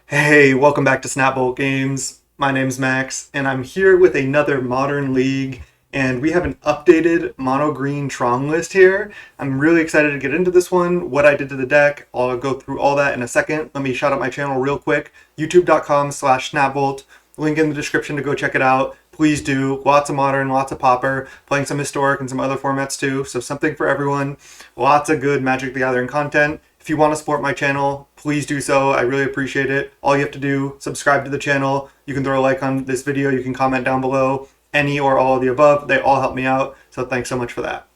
Hey, welcome back to Snapbolt Games. My name's Max, and I'm here with another Modern League, and we have an updated mono green Tron list here. I'm really excited to get into this one, what I did to the deck. I'll go through all that in a second. Let me shout out my channel real quick, youtube.com/snapbolt. Link in the description to go check it out. Please do. Lots of Modern, lots of Pauper, playing some Historic and some other formats too, so something for everyone. Lots of good Magic the Gathering content. If you want to support my channel, please do so. I really appreciate it. All you have to do, subscribe to the channel. You can throw a like on this video. You can comment down below. Any or all of the above. They all help me out. So thanks so much for that.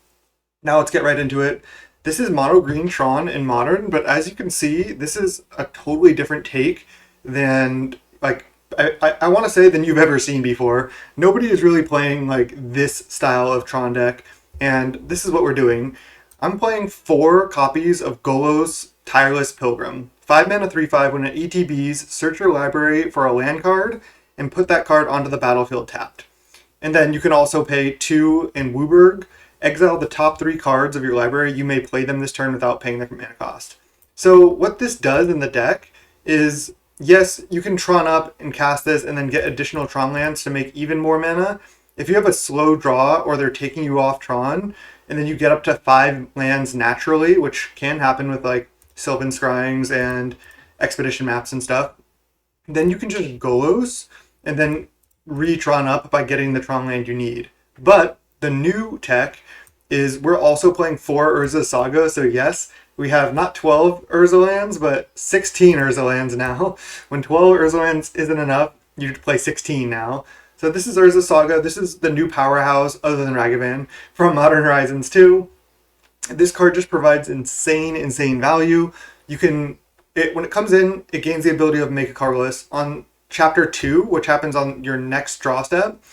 Now let's get right into it. This is mono green Tron in Modern, but as you can see, this is a totally different take than I want to say than you've ever seen before. Nobody is really playing like this style of Tron deck, and this is what we're doing. I'm playing 4 copies of GOO's Tireless Pilgrim. 5 mana 3/5. When it ETBs, search your library for a land card and put that card onto the battlefield tapped. And then you can also pay 2 in Wooburg. Exile the top 3 cards of your library. You may play them this turn without paying their mana cost. So what this does in the deck is, yes, you can Tron up and cast this and then get additional Tron lands to make even more mana. If you have a slow draw or they're taking you off Tron, and then you get up to 5 lands naturally, which can happen with like Sylvan Scryings and Expedition maps and stuff, then you can just Golos and then re-Tron up by getting the Tron land you need. But the new tech is we're also playing 4 URZA Saga, so yes, we have not 12 URZA lands, but 16 URZA lands now. When 12 URZA lands isn't enough, you play 16 now. So this is URZA Saga. This is the new powerhouse, other than Ragavan, from Modern Horizons 2. This card just provides insane value. You can, when it comes in, it gains the ability of make a colorless. On Chapter 2, which happens on your next draw step,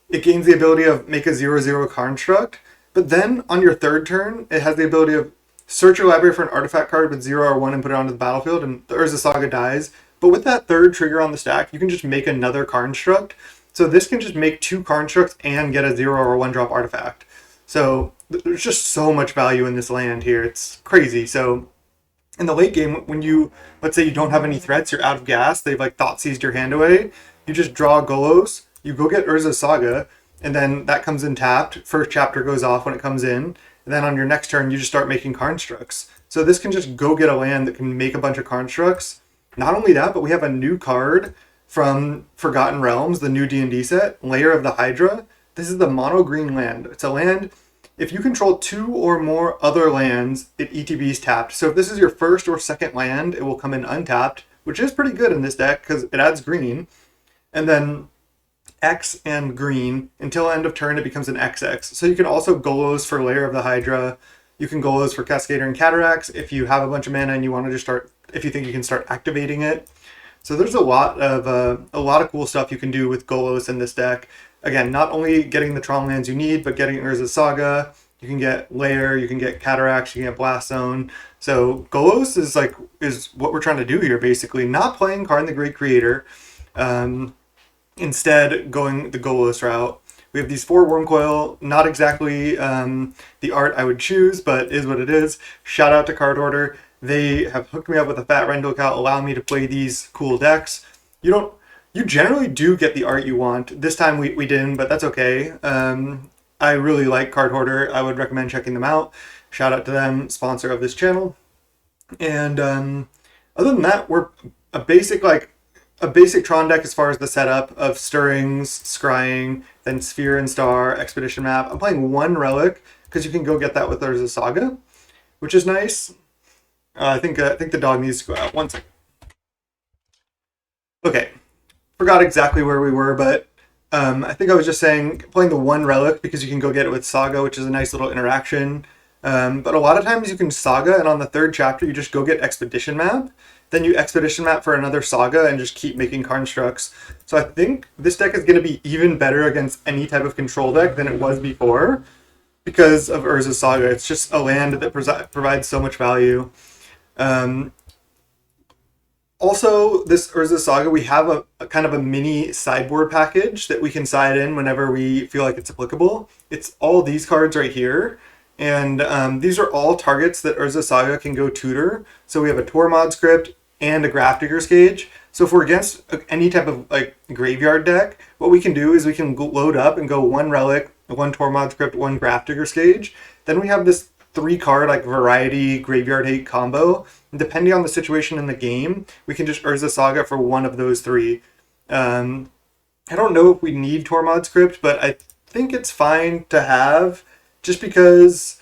it gains the ability of make a 0/0 construct. But then on your 3rd turn, it has the ability of search your library for an artifact card with 0 or 1 and put it onto the battlefield, and the URZA Saga dies. But with that 3rd trigger on the stack, you can just make another construct. So this can just make 2 constructs and get a 0 or 1 drop artifact. So there's just so much value in this land here. It's crazy. So in the late game, when you, let's say you don't have any threats, you're out of gas, they've like thought seized your hand away, you just draw Golos, you go get URZA Saga, and then that comes in tapped. First chapter goes off when it comes in. And then on your next turn, you just start making constructs. So this can just go get a land that can make a bunch of constructs. Not only that, but we have a new card from Forgotten Realms, the new D&D set, Lair of the Hydra. This is the mono green land. It's a land, if you control 2 or more other lands, it ETBs tapped. So if this is your first or second land, it will come in untapped, which is pretty good in this deck because it adds green. And then X and green, until end of turn it becomes an XX. So you can also Golos for Lair of the Hydra. You can Golos for Cascader and Cataracts if you have a bunch of mana and you want to just start, if you think you can start activating it. So there's a lot of cool stuff you can do with Golos in this deck. Again, not only getting the Tron lands you need, but getting URZA Saga. You can get Lair, you can get Cataracts, you can get Blast Zone. So Golos is what we're trying to do here, basically. Not playing Karn the Great Creator. Instead, going the Golos route. We have these 4 Wormcoil, not exactly the art I would choose, but is what it is. Shout out to Card Order. They have hooked me up with a fat rental account, allowing me to play these cool decks. You generally do get the art you want. This time we didn't, but that's okay. I really like Card Hoarder. I would recommend checking them out. Shout out to them, sponsor of this channel. And other than that, we're a basic Tron deck as far as the setup of Stirrings, Scrying, then Sphere and Star, Expedition map. I'm playing 1 Relic because you can go get that with Urza Saga, which is nice. I think the dog needs to go out. 1 second. Okay, forgot exactly where we were, but I think I was just saying playing the 1 Relic because you can go get it with Saga, which is a nice little interaction. But a lot of times you can Saga, and on the 3rd chapter you just go get Expedition map. Then you Expedition map for another Saga and just keep making constructs. So I think this deck is going to be even better against any type of control deck than it was before because of Urza Saga. It's just a land that provides so much value. Also, this Urza Saga, we have a kind of a mini sideboard package that we can side in whenever we feel like it's applicable. It's all these cards right here. And these are all targets that Urza Saga can go tutor. So we have a Tormod script and a Grafdigger's Cage. So if we're against any type of like graveyard deck, what we can do is we can load up and go one Relic, one Tormod's Crypt, one Grafdigger's Cage. Then we have this 3-card like variety graveyard hate combo. And depending on the situation in the game, we can just Urza Saga for one of those 3. I don't know if we need Tormod's Crypt, but I think it's fine to have just because,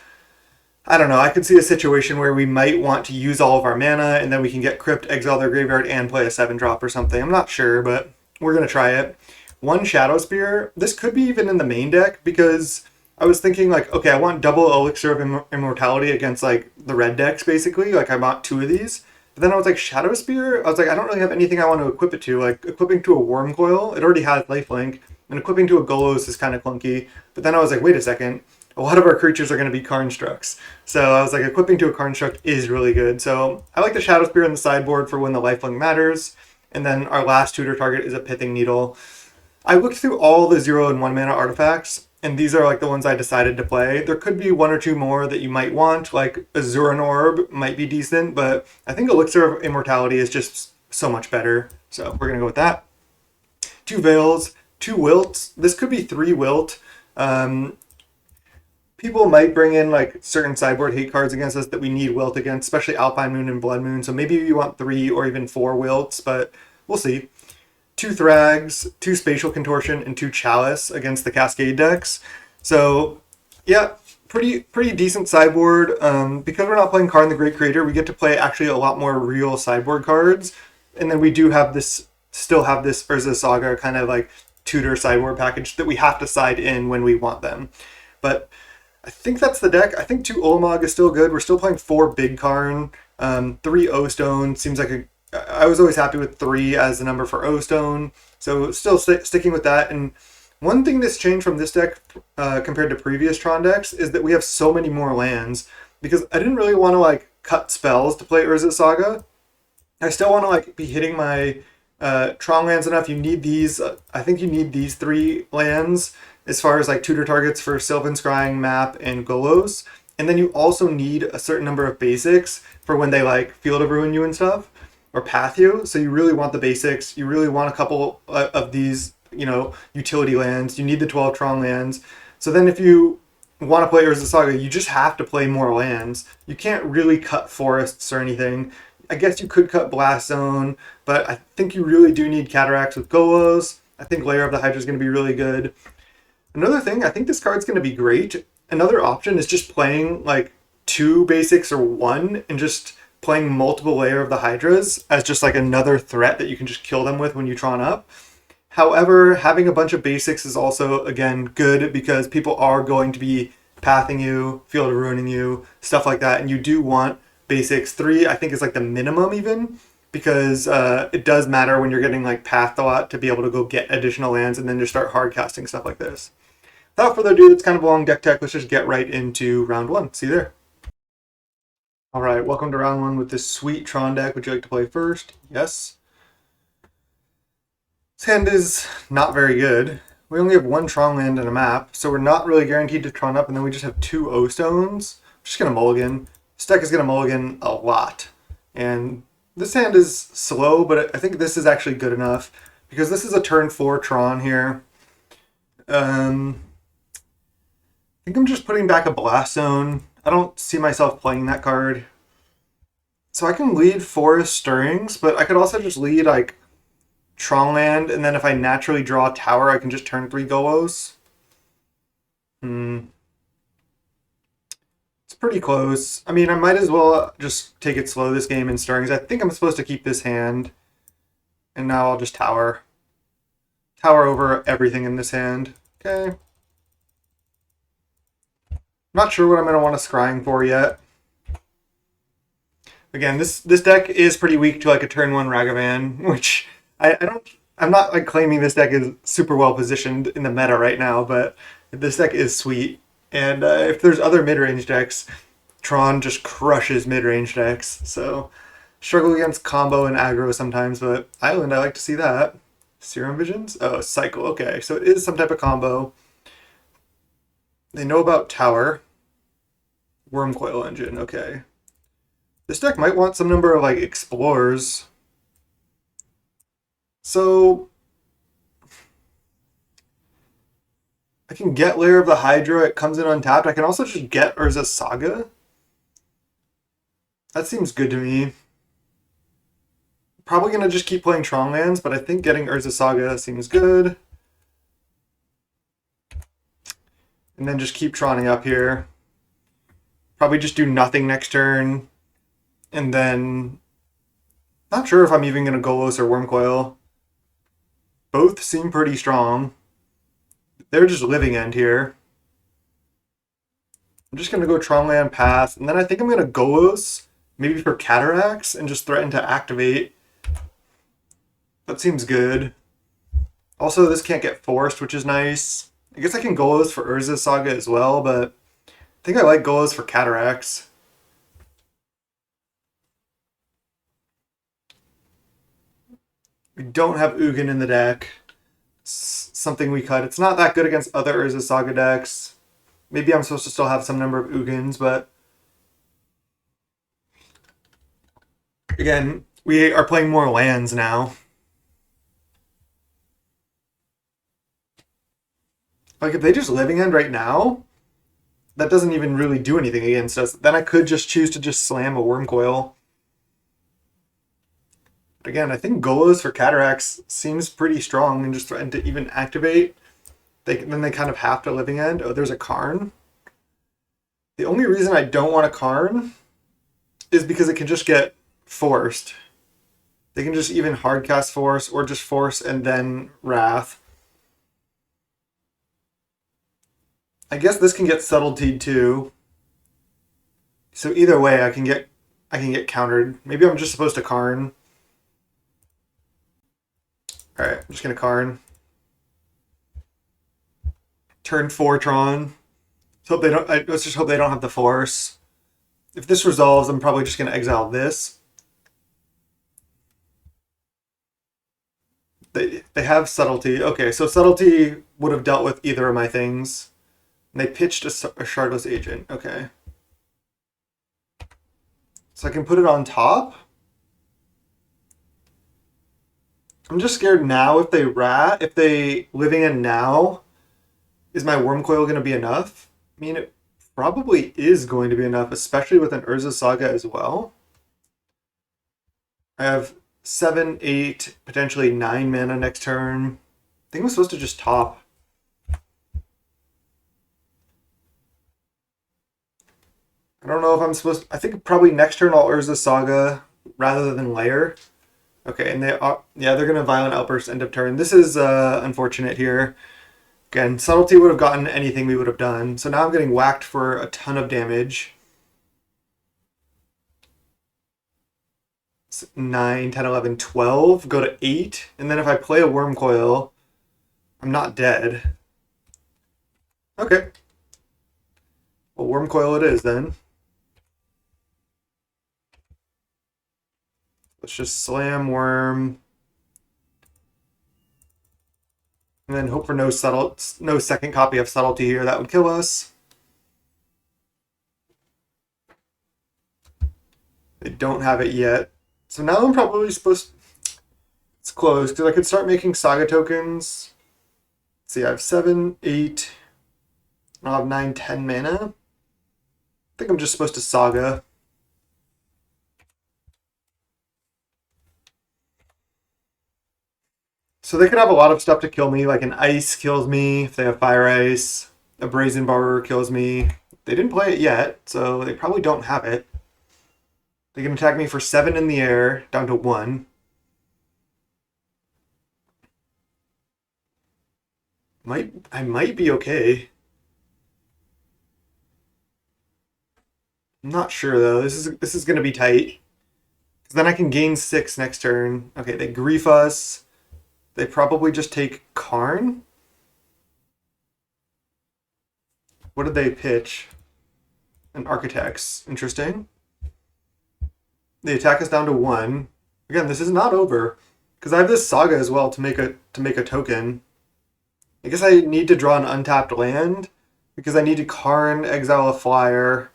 I don't know, I could see a situation where we might want to use all of our mana and then we can get Crypt, exile their graveyard, and play a 7-drop or something. I'm not sure, but we're going to try it. 1 Shadow Spear. This could be even in the main deck because I was thinking like, okay, I want double Elixir of Immortality against like the red decks basically. Like I want 2 of these. But then I was like, Shadow Spear? I was like, I don't really have anything I want to equip it to. Like, equipping to a Worm Coil, it already has lifelink, and equipping to a Golos is kind of clunky. But then I was like, wait a second, a lot of our creatures are going to be Karnstructs. So I was like, equipping to a Karnstruct is really good. So I like the Shadow Spear in the sideboard for when the lifelink matters. And then our last tutor target is a Pithing Needle. I looked through all the 0 and 1 mana artifacts, and these are like the ones I decided to play. There could be 1 or 2 more that you might want, like Azuran Orb might be decent, but I think Elixir of Immortality is just so much better. So we're going to go with that. 2 Veils, 2 Wilts. This could be 3 Wilt. People might bring in like certain sideboard hate cards against us that we need Wilt against, especially Alpine Moon and Blood Moon. So maybe you want 3 or even 4 Wilts, but we'll see. 2 Thrags, 2 Spatial Contortion, and 2 Chalice against the Cascade decks. So, yeah, pretty decent sideboard. Because we're not playing Karn the Great Creator, we get to play actually a lot more real sideboard cards. And then we do have this, still have this Urza Saga kind of like tutor sideboard package that we have to side in when we want them. But I think that's the deck. I think 2 Ulamog is still good. We're still playing 4 Big Karn. 3 O-Stone seems like I was always happy with 3 as the number for O-Stone, so still sticking with that. And one thing that's changed from this deck compared to previous Tron decks is that we have so many more lands, because I didn't really want to like cut spells to play Urza Saga. I still want to like be hitting my Tron lands enough. You need these, I think you need these 3 lands as far as like tutor targets for Sylvan Scrying, Map, and Golos. And then you also need a certain number of basics for when they like Field of Ruin you and stuff, or path you. So you really want the basics. You really want a couple of these, you know, utility lands. You need the 12 Tron lands. So then if you want to play Urza Saga, you just have to play more lands. You can't really cut forests or anything. I guess you could cut Blast Zone, but I think you really do need Cataracts with Golos. I think Lair of the Hydra is going to be really good. Another thing, I think this card's going to be great. Another option is just playing like 2 basics or 1 and just playing multiple Lair of the Hydras as just like another threat that you can just kill them with when you Tron up. However, having a bunch of basics is also, again, good because people are going to be pathing you, Field of Ruining you, stuff like that, and you do want basics. 3, I think, is like the minimum even, because it does matter when you're getting like pathed a lot to be able to go get additional lands and then just start hard casting stuff like this. Without further ado, it's kind of a long deck tech. Let's just get right into round 1. See you there. All right, welcome to round 1 with this sweet Tron deck. Would you like to play first? Yes. This hand is not very good. We only have 1 Tron land and a map, so we're not really guaranteed to Tron up, and then we just have 2 O-Stones. I'm just going to mulligan. This deck is going to mulligan a lot. And this hand is slow, but I think this is actually good enough, because this is a turn 4 Tron here. I think I'm just putting back a Blast Zone. I don't see myself playing that card. So I can lead Forest Stirrings, but I could also just lead like Tron land, and then if I naturally draw a tower, I can just turn 3 Golos. It's pretty close. I mean, I might as well just take it slow this game in Stirrings. I think I'm supposed to keep this hand. And now I'll just tower. Tower over everything in this hand. Okay. Not sure what I'm going to want to scrying for yet. Again, this deck is pretty weak to like a turn 1 Ragavan, which I'm not like claiming this deck is super well positioned in the meta right now, but this deck is sweet. And if there's other mid-range decks, Tron just crushes mid-range decks. So struggle against combo and aggro sometimes, but Island, I like to see that. Serum Visions? Oh, Cycle. Okay, so it is some type of combo. They know about Tower. Worm Coil Engine, okay. This deck might want some number of like Explorers. So I can get Lair of the Hydra. It comes in untapped. I can also just get Urza Saga. That seems good to me. Probably going to just keep playing Tron lands, but I think getting Urza Saga seems good. And then just keep Troning up here. Probably just do nothing next turn. And then... Not sure if I'm even going to Golos or Wormcoil. Both seem pretty strong. They're just living end here. I'm just going to go Tron land pass. And then I think I'm going to Golos, maybe for Cataracts, and just threaten to activate. That seems good. Also, this can't get forced, which is nice. I guess I can Golos for Urza Saga as well, but I think I like Golos for Cataracts. We don't have Ugin in the deck. It's something we cut. It's not that good against other Urza Saga decks. Maybe I'm supposed to still have some number of Ugins, but... Again, we are playing more lands now. Like, if they just Living End right now, that doesn't even really do anything against us. Then I could just choose to just slam a Wormcoil. But again, I think Golos for Cataracts seems pretty strong and just threaten to even activate. Then they kind of have to Living End. Oh, there's a Karn. The only reason I don't want a Karn is because it can just get forced. They can just even hardcast Force or just Force and then Wrath. I guess this can get Subtlety too. So either way, I can get countered. Maybe I'm just supposed to Karn. All right, I'm just gonna Karn. Turn 4 Tron. Let's just hope they don't have the Force. If this resolves, I'm probably just gonna exile this. They have Subtlety. Okay, so Subtlety would have dealt with either of my things. And they pitched a Shardless Agent. Okay. So I can put it on top. I'm just scared now if they Living End now, is my Wormcoil going to be enough? I mean, it probably is going to be enough, especially with an Urza Saga as well. I have 7, 8, potentially 9 mana next turn. I think I'm supposed to just top. I don't know if I'm supposed to... I think probably next turn I'll Urza Saga rather than Lair. Okay, and they're going to Violent Outburst end of turn. This is unfortunate here. Again, Subtlety would have gotten anything we would have done. So now I'm getting whacked for a ton of damage. 9, 10, 11, 12. Go to 8. And then if I play a Wormcoil, I'm not dead. Okay. Well, Wormcoil it is then. Let's just slam Worm. And then hope for no second copy of Subtlety here. That would kill us. They don't have it yet. So now I'm probably supposed... It's close, because I could start making Saga tokens. Let's see, I have 7, 8... I'll have 9, 10 mana. I think I'm just supposed to Saga. So they could have a lot of stuff to kill me, like an Ice kills me if they have Fire Ice. A Brazen Barber kills me. They didn't play it yet, so they probably don't have it. They can attack me for 7 in the air, down to 1. I might be okay. I'm not sure though. This is gonna be tight. Because then I can gain 6 next turn. Okay, they grief us. They probably just take Karn. What did they pitch? An Architects. Interesting. They attack us down to 1. Again, this is not over. Because I have this Saga as well to make a token. I guess I need to draw an untapped land. Because I need to Karn, exile a flyer.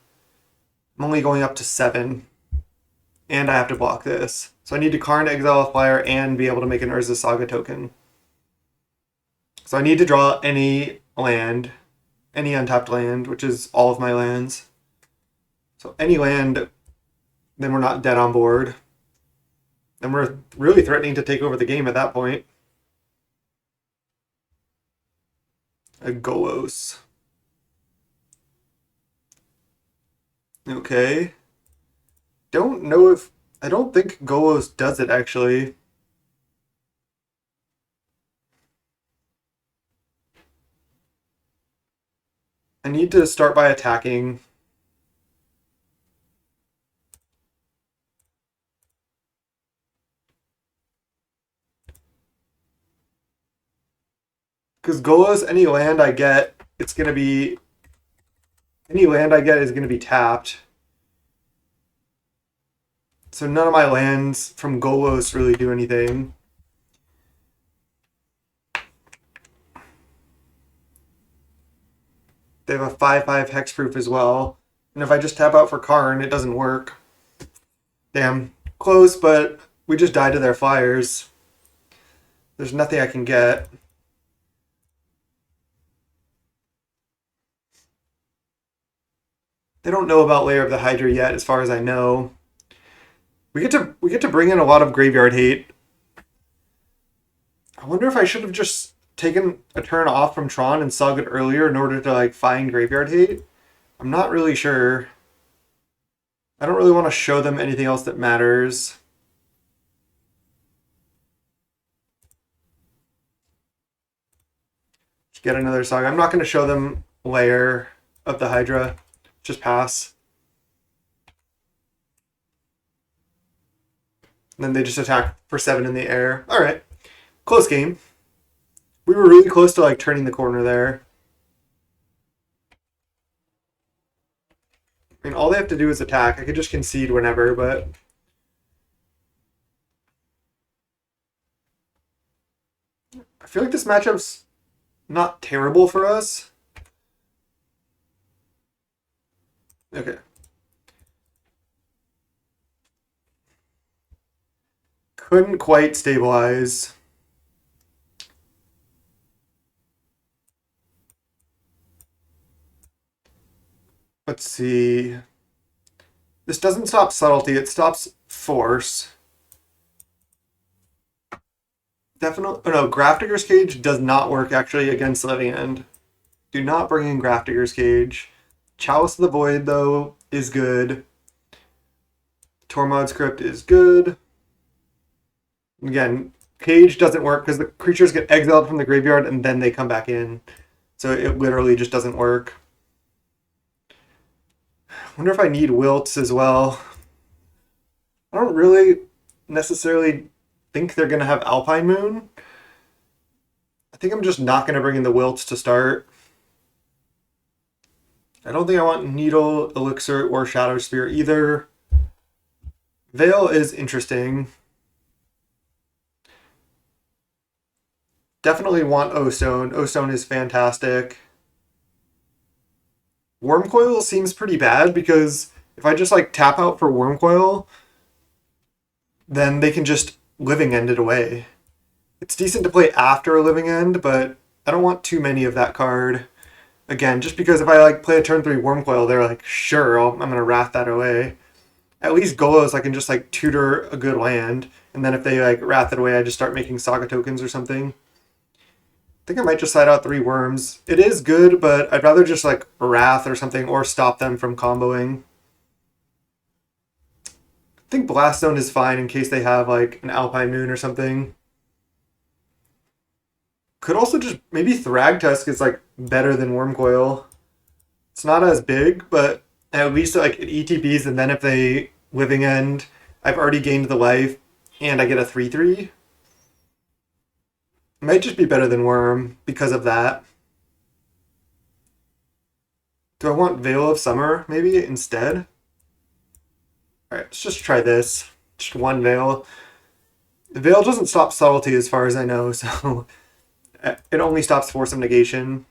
I'm only going up to 7. And I have to block this. So I need to Karn, exile a flyer, and be able to make an URZA Saga token. So I need to draw any land, any untapped land, which is all of my lands. So any land, then we're not dead on board. Then we're really threatening to take over the game at that point. A GOOs. Okay. Don't know if... I don't think GOOs does it, actually. I need to start by attacking. Because GOOs, any land I get, it's going to be... Any land I get is going to be tapped. So none of my lands from GOOs really do anything. They have a 5/5 hexproof as well. And if I just tap out for Karn, it doesn't work. Damn. Close, but we just died to their flyers. There's nothing I can get. They don't know about Lair of the Hydra yet, as far as I know. We get to bring in a lot of graveyard hate. I wonder if I should have just taken a turn off from Tron and Saga it earlier in order to like find graveyard hate. I'm not really sure. I don't really want to show them anything else that matters. Just get another Saga. I'm not going to show them Lair of the Hydra. Just pass. And then they just attack for 7 in the air. All right. Close game. We were really close to like turning the corner there. I mean, all they have to do is attack. I could just concede whenever, but... I feel like this matchup's not terrible for us. Okay. Couldn't quite stabilize. Let's see. This doesn't stop subtlety, it stops force. Definitely. Oh no, Grafdigger's Cage does not work actually against Living End. Do not bring in Grafdigger's Cage. Chalice of the Void, though, is good. Tormod's Crypt is good. Again, Cage doesn't work because the creatures get exiled from the graveyard and then they come back in. So it literally just doesn't work. I wonder if I need Wilts as well. I don't really necessarily think they're going to have Alpine Moon. I think I'm just not going to bring in the Wilts to start. I don't think I want Needle, Elixir, or Shadow Spear either. Veil is interesting. Definitely want O-Stone. O-Stone is fantastic. Wormcoil seems pretty bad because if I just like tap out for Wormcoil, then they can just Living End it away. It's decent to play after a Living End, but I don't want too many of that card. Again, just because if I like play a turn 3 Wormcoil, they're like, sure, I'm going to wrath that away. At least Golos, I can just like tutor a good land, and then if they like wrath it away, I just start making Saga tokens or something. I think I might just side out 3 Worms. It is good, but I'd rather just like wrath or something, or stop them from comboing. I think Blaststone is fine in case they have like an Alpine Moon or something. Could also just maybe Thragtusk is like better than Wormcoil. It's not as big, but at least like it ETBs, and then if they Living End, I've already gained the life, and I get a 3/3. It might just be better than Worm because of that. Do I want Veil of Summer maybe instead? Alright, let's just try this. Just 1 Veil. The Veil doesn't stop subtlety as far as I know, so it only stops Force of Negation.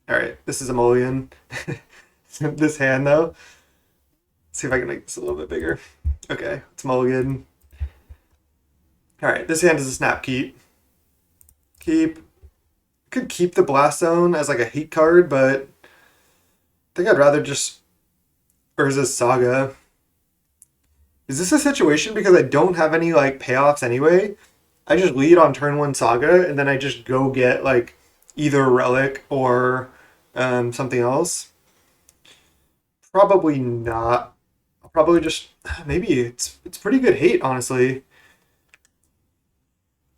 Alright, this is a mulligan. This hand though. Let's see if I can make this a little bit bigger. Okay, it's mulligan. Alright, this hand is a snap keep. Keep. Could keep the Blast Zone as like a hate card, but I think I'd rather just URZA's Saga. Is this a situation because I don't have any like payoffs anyway? I just lead on turn 1 Saga, and then I just go get like either a Relic or something else. Probably not. I'll probably just maybe it's pretty good hate, honestly.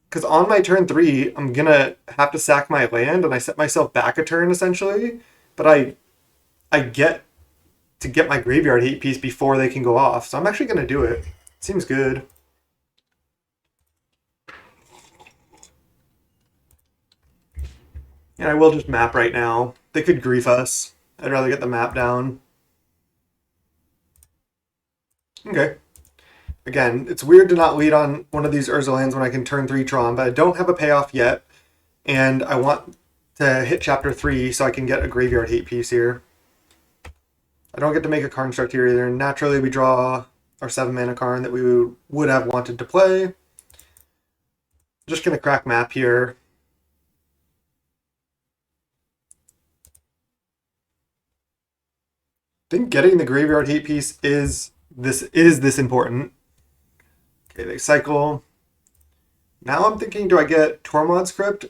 Because on my turn 3, I'm gonna have to sack my land, and I set myself back a turn essentially. But I get to get my graveyard hate piece before they can go off, so I'm actually gonna do it. Seems good. And I will just map right now. They could grief us. I'd rather get the map down. Okay. Again, it's weird to not lead on one of these URZA lands when I can turn 3 Tron, but I don't have a payoff yet, and I want to hit Chapter 3 so I can get a graveyard hate piece here. I don't get to make a card construct here either. Naturally, we draw our 7-mana card that we would have wanted to play. Just going to crack map here. I think getting the graveyard hate piece is this important. Okay, they cycle. Now I'm thinking, do I get Tormod's Crypt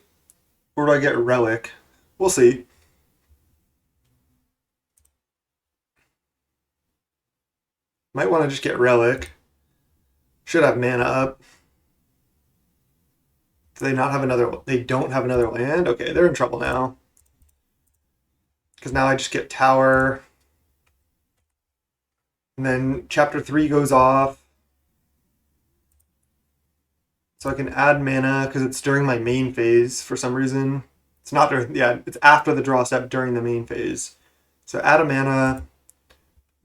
or do I get Relic? We'll see. Might want to just get Relic. Should have mana up. Do they not have another? They don't have another land? Okay, they're in trouble now. Because now I just get Tower. And then Chapter 3 goes off. So I can add mana because it's during my main phase for some reason. It's not during, yeah, it's after the draw step during the main phase. So add a mana,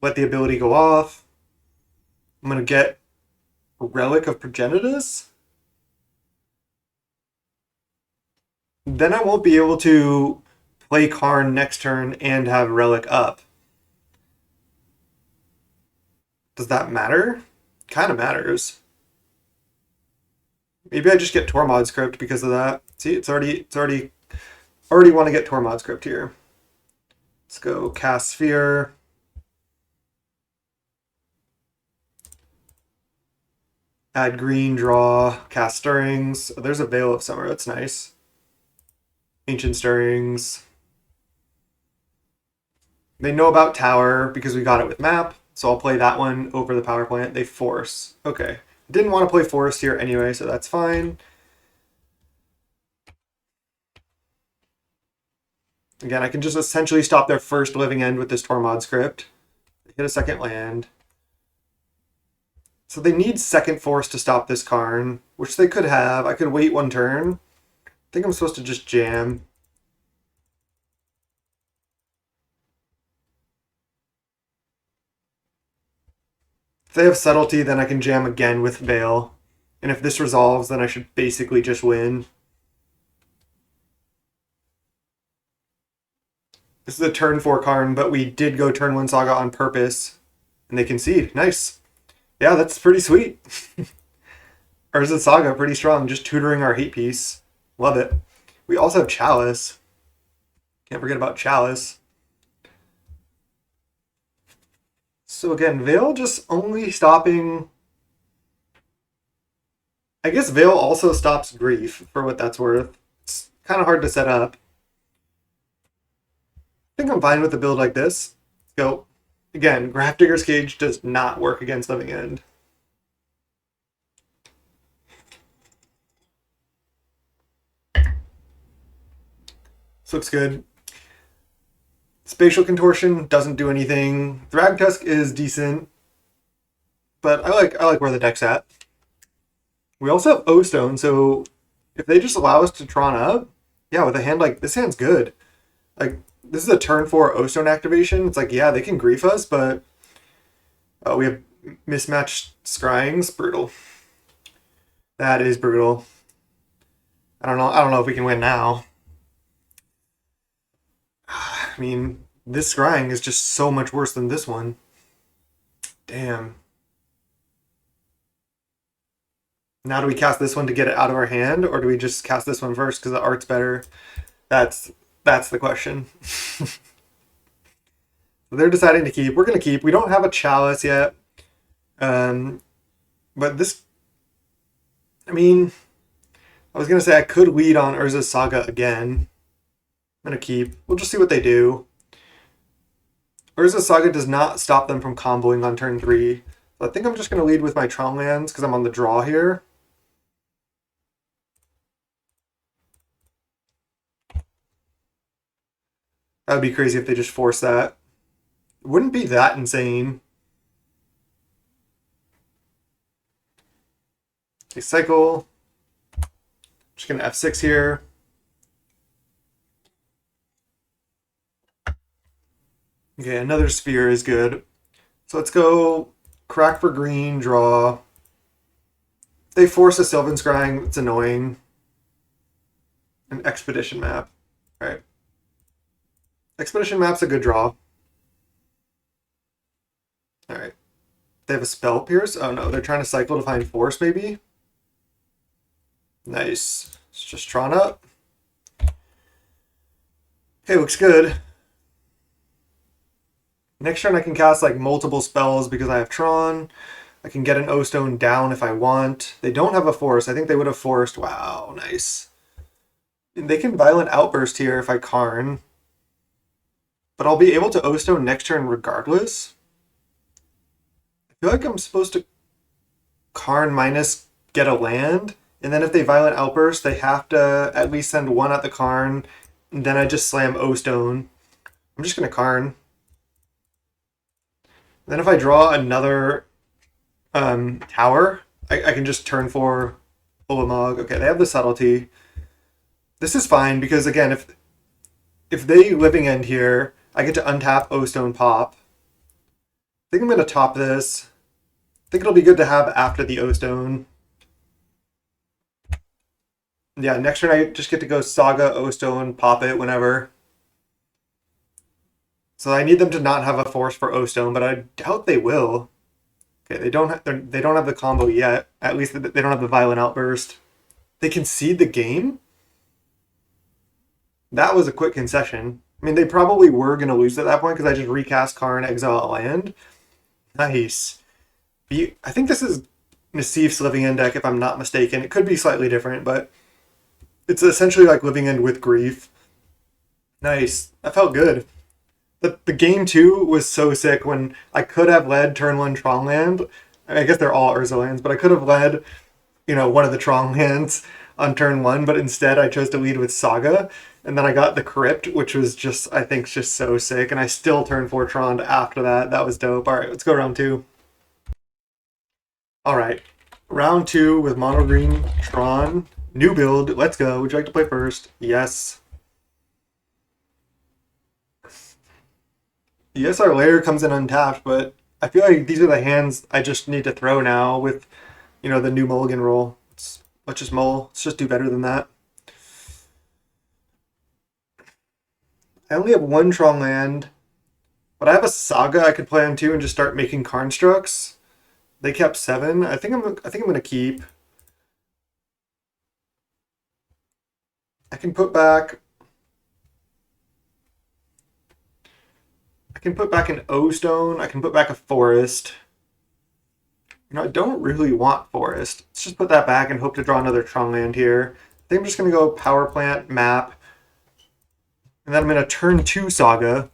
let the ability go off. I'm going to get a Relic of Progenitus. Then I won't be able to play Karn next turn and have Relic up. Does that matter? Kind of matters. Maybe I just get Tormod's Crypt because of that. See, it's already want to get Tormod's Crypt here. Let's go cast Sphere. Add green, draw, cast Stirrings. Oh, there's a Veil of Summer, that's nice. Ancient Stirrings. They know about Tower because we got it with map, so I'll play that one over the power plant. They force. Okay. Didn't want to play Forest here anyway, so that's fine. Again, I can just essentially stop their first living end with this Tormod's Crypt. Hit a second land. So they need second force to stop this Karn, which they could have. I could wait one turn. I think I'm supposed to just jam. If they have Subtlety, then I can jam again with Veil. And if this resolves, then I should basically just win. This is a turn 4 Karn, but we did go turn 1 Saga on purpose. And they concede. Nice. Yeah, that's pretty sweet. URZA Saga, pretty strong. Just tutoring our hate piece. Love it. We also have Chalice. Can't forget about Chalice. So again, Veil just only stopping... I guess Veil also stops Grief, for what that's worth. It's kind of hard to set up. I think I'm fine with a build like this. Let's go. Again, Grafdigger's Cage does not work against Living End. This looks good. Spatial Contortion doesn't do anything. Thragtusk is decent, but I like where the deck's at. We also have O-Stone, so if they just allow us to Tron up, yeah, with a hand like this, hand's good. Like, this is a turn 4 O-Stone activation. It's like, yeah, they can grief us, but we have mismatched scryings. Brutal. That is brutal. I don't know if we can win now. I mean, this scrying is just so much worse than this one. Damn. Now do we cast this one to get it out of our hand, or do we just cast this one first because the art's better? That's the question. So they're deciding to keep. We're going to keep. We don't have a chalice yet. But this, I mean, I was going to say I could lead on URZA Saga again. I'm going to keep. We'll just see what they do. URZA Saga does not stop them from comboing on turn 3. So I think I'm just going to lead with my Tron lands because I'm on the draw here. That would be crazy if they just force that. It wouldn't be that insane. Okay, cycle. Just going to F6 here. Okay, another sphere is good. So let's go crack for green, draw. If they force a Sylvan Scrying, it's annoying. An Expedition map. All right. Expedition map's a good draw. All right. They have a Spell Pierce? Oh no, they're trying to cycle to find Force maybe? Nice. Let's just Tron up. Okay, looks good. Next turn I can cast like multiple spells because I have Tron. I can get an O-Stone down if I want. They don't have a Force. I think they would have forced. Wow, nice. And they can Violent Outburst here if I Karn. But I'll be able to O-Stone next turn regardless. I feel like I'm supposed to Karn minus get a land. And then if they Violent Outburst, they have to at least send one at the Karn. And then I just slam O-Stone. I'm just going to Karn. Then if I draw another tower, I can just turn 4 Ulamog. Okay, they have the Subtlety. This is fine because, again, if they Living End here, I get to untap O-Stone pop. I think I'm going to top this. I think it'll be good to have after the O-Stone. Yeah, next turn I just get to go Saga, O-Stone, pop it whenever. So I need them to not have a Force for O-Stone, but I doubt they will. Okay, they don't have the combo yet. At least they don't have the Violent Outburst. They concede the game? That was a quick concession. I mean, they probably were going to lose at that point because I just recast Karn, exile a land. Nice. I think this is Nassif's Living End deck, if I'm not mistaken. It could be slightly different, but it's essentially like Living End with Grief. Nice. That felt good. The game 2 was so sick when I could have led turn 1 Tron land. I guess they're all URZA lands, but I could have led, one of the Tron lands on turn 1, but instead I chose to lead with Saga. And then I got the Crypt, which was just, I think, just so sick. And I still turned 4 Tron after that. That was dope. All right, let's go round 2. All right, round 2 with mono green Tron. New build. Let's go. Would you like to play first? Yes. Yes, our layer comes in untapped, but I feel like these are the hands I just need to throw now with, the new mulligan roll. Let's just mull. Let's just do better than that. I only have 1 Tron land, but I have a Saga I could play on 2 and just start making Constructs. They kept 7. I think I'm gonna keep. I can put back an O-Stone. I can put back a Forest. I don't really want Forest. Let's just put that back and hope to draw another Tron land here. I think I'm just going to go Power Plant, Map. And then I'm going to turn 2 Saga.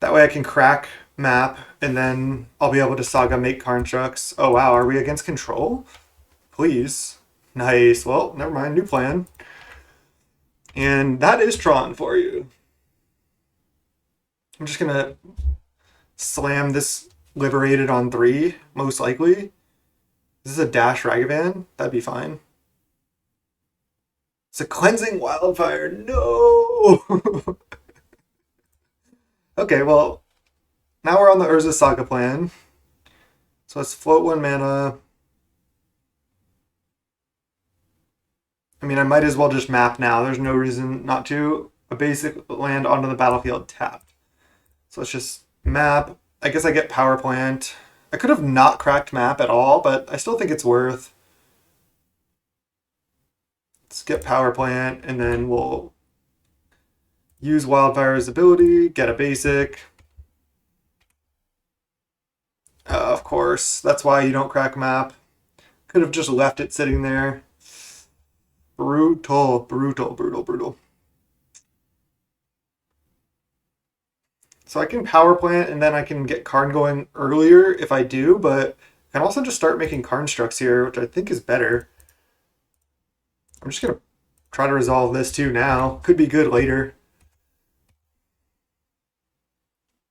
That way I can crack Map, and then I'll be able to Saga make Constructs. Oh wow, are we against control? Please. Nice. Well, never mind. New plan. And that is Tron for you. I'm just going to slam this Liberated on 3, most likely. This is a Dash Ragavan. That'd be fine. It's a Cleansing Wildfire. No! Okay, well, now we're on the URZA Saga plan. So let's float 1 mana. I mean, I might as well just map now. There's no reason not to. A basic land onto the battlefield tapped. So let's just map. I guess I get Power Plant. I could have not cracked Map at all, but I still think it's worth. get Power Plant, and then we'll use Wildfire's ability, get a basic. Of course, that's why you don't crack map. Could have just left it sitting there. Brutal, brutal, brutal, brutal. So I can Power Plant, and then I can get Karn going earlier if I do, but I can also just start making Karnstructs here, which I think is better. I'm just going to try to resolve this too now. Could be good later.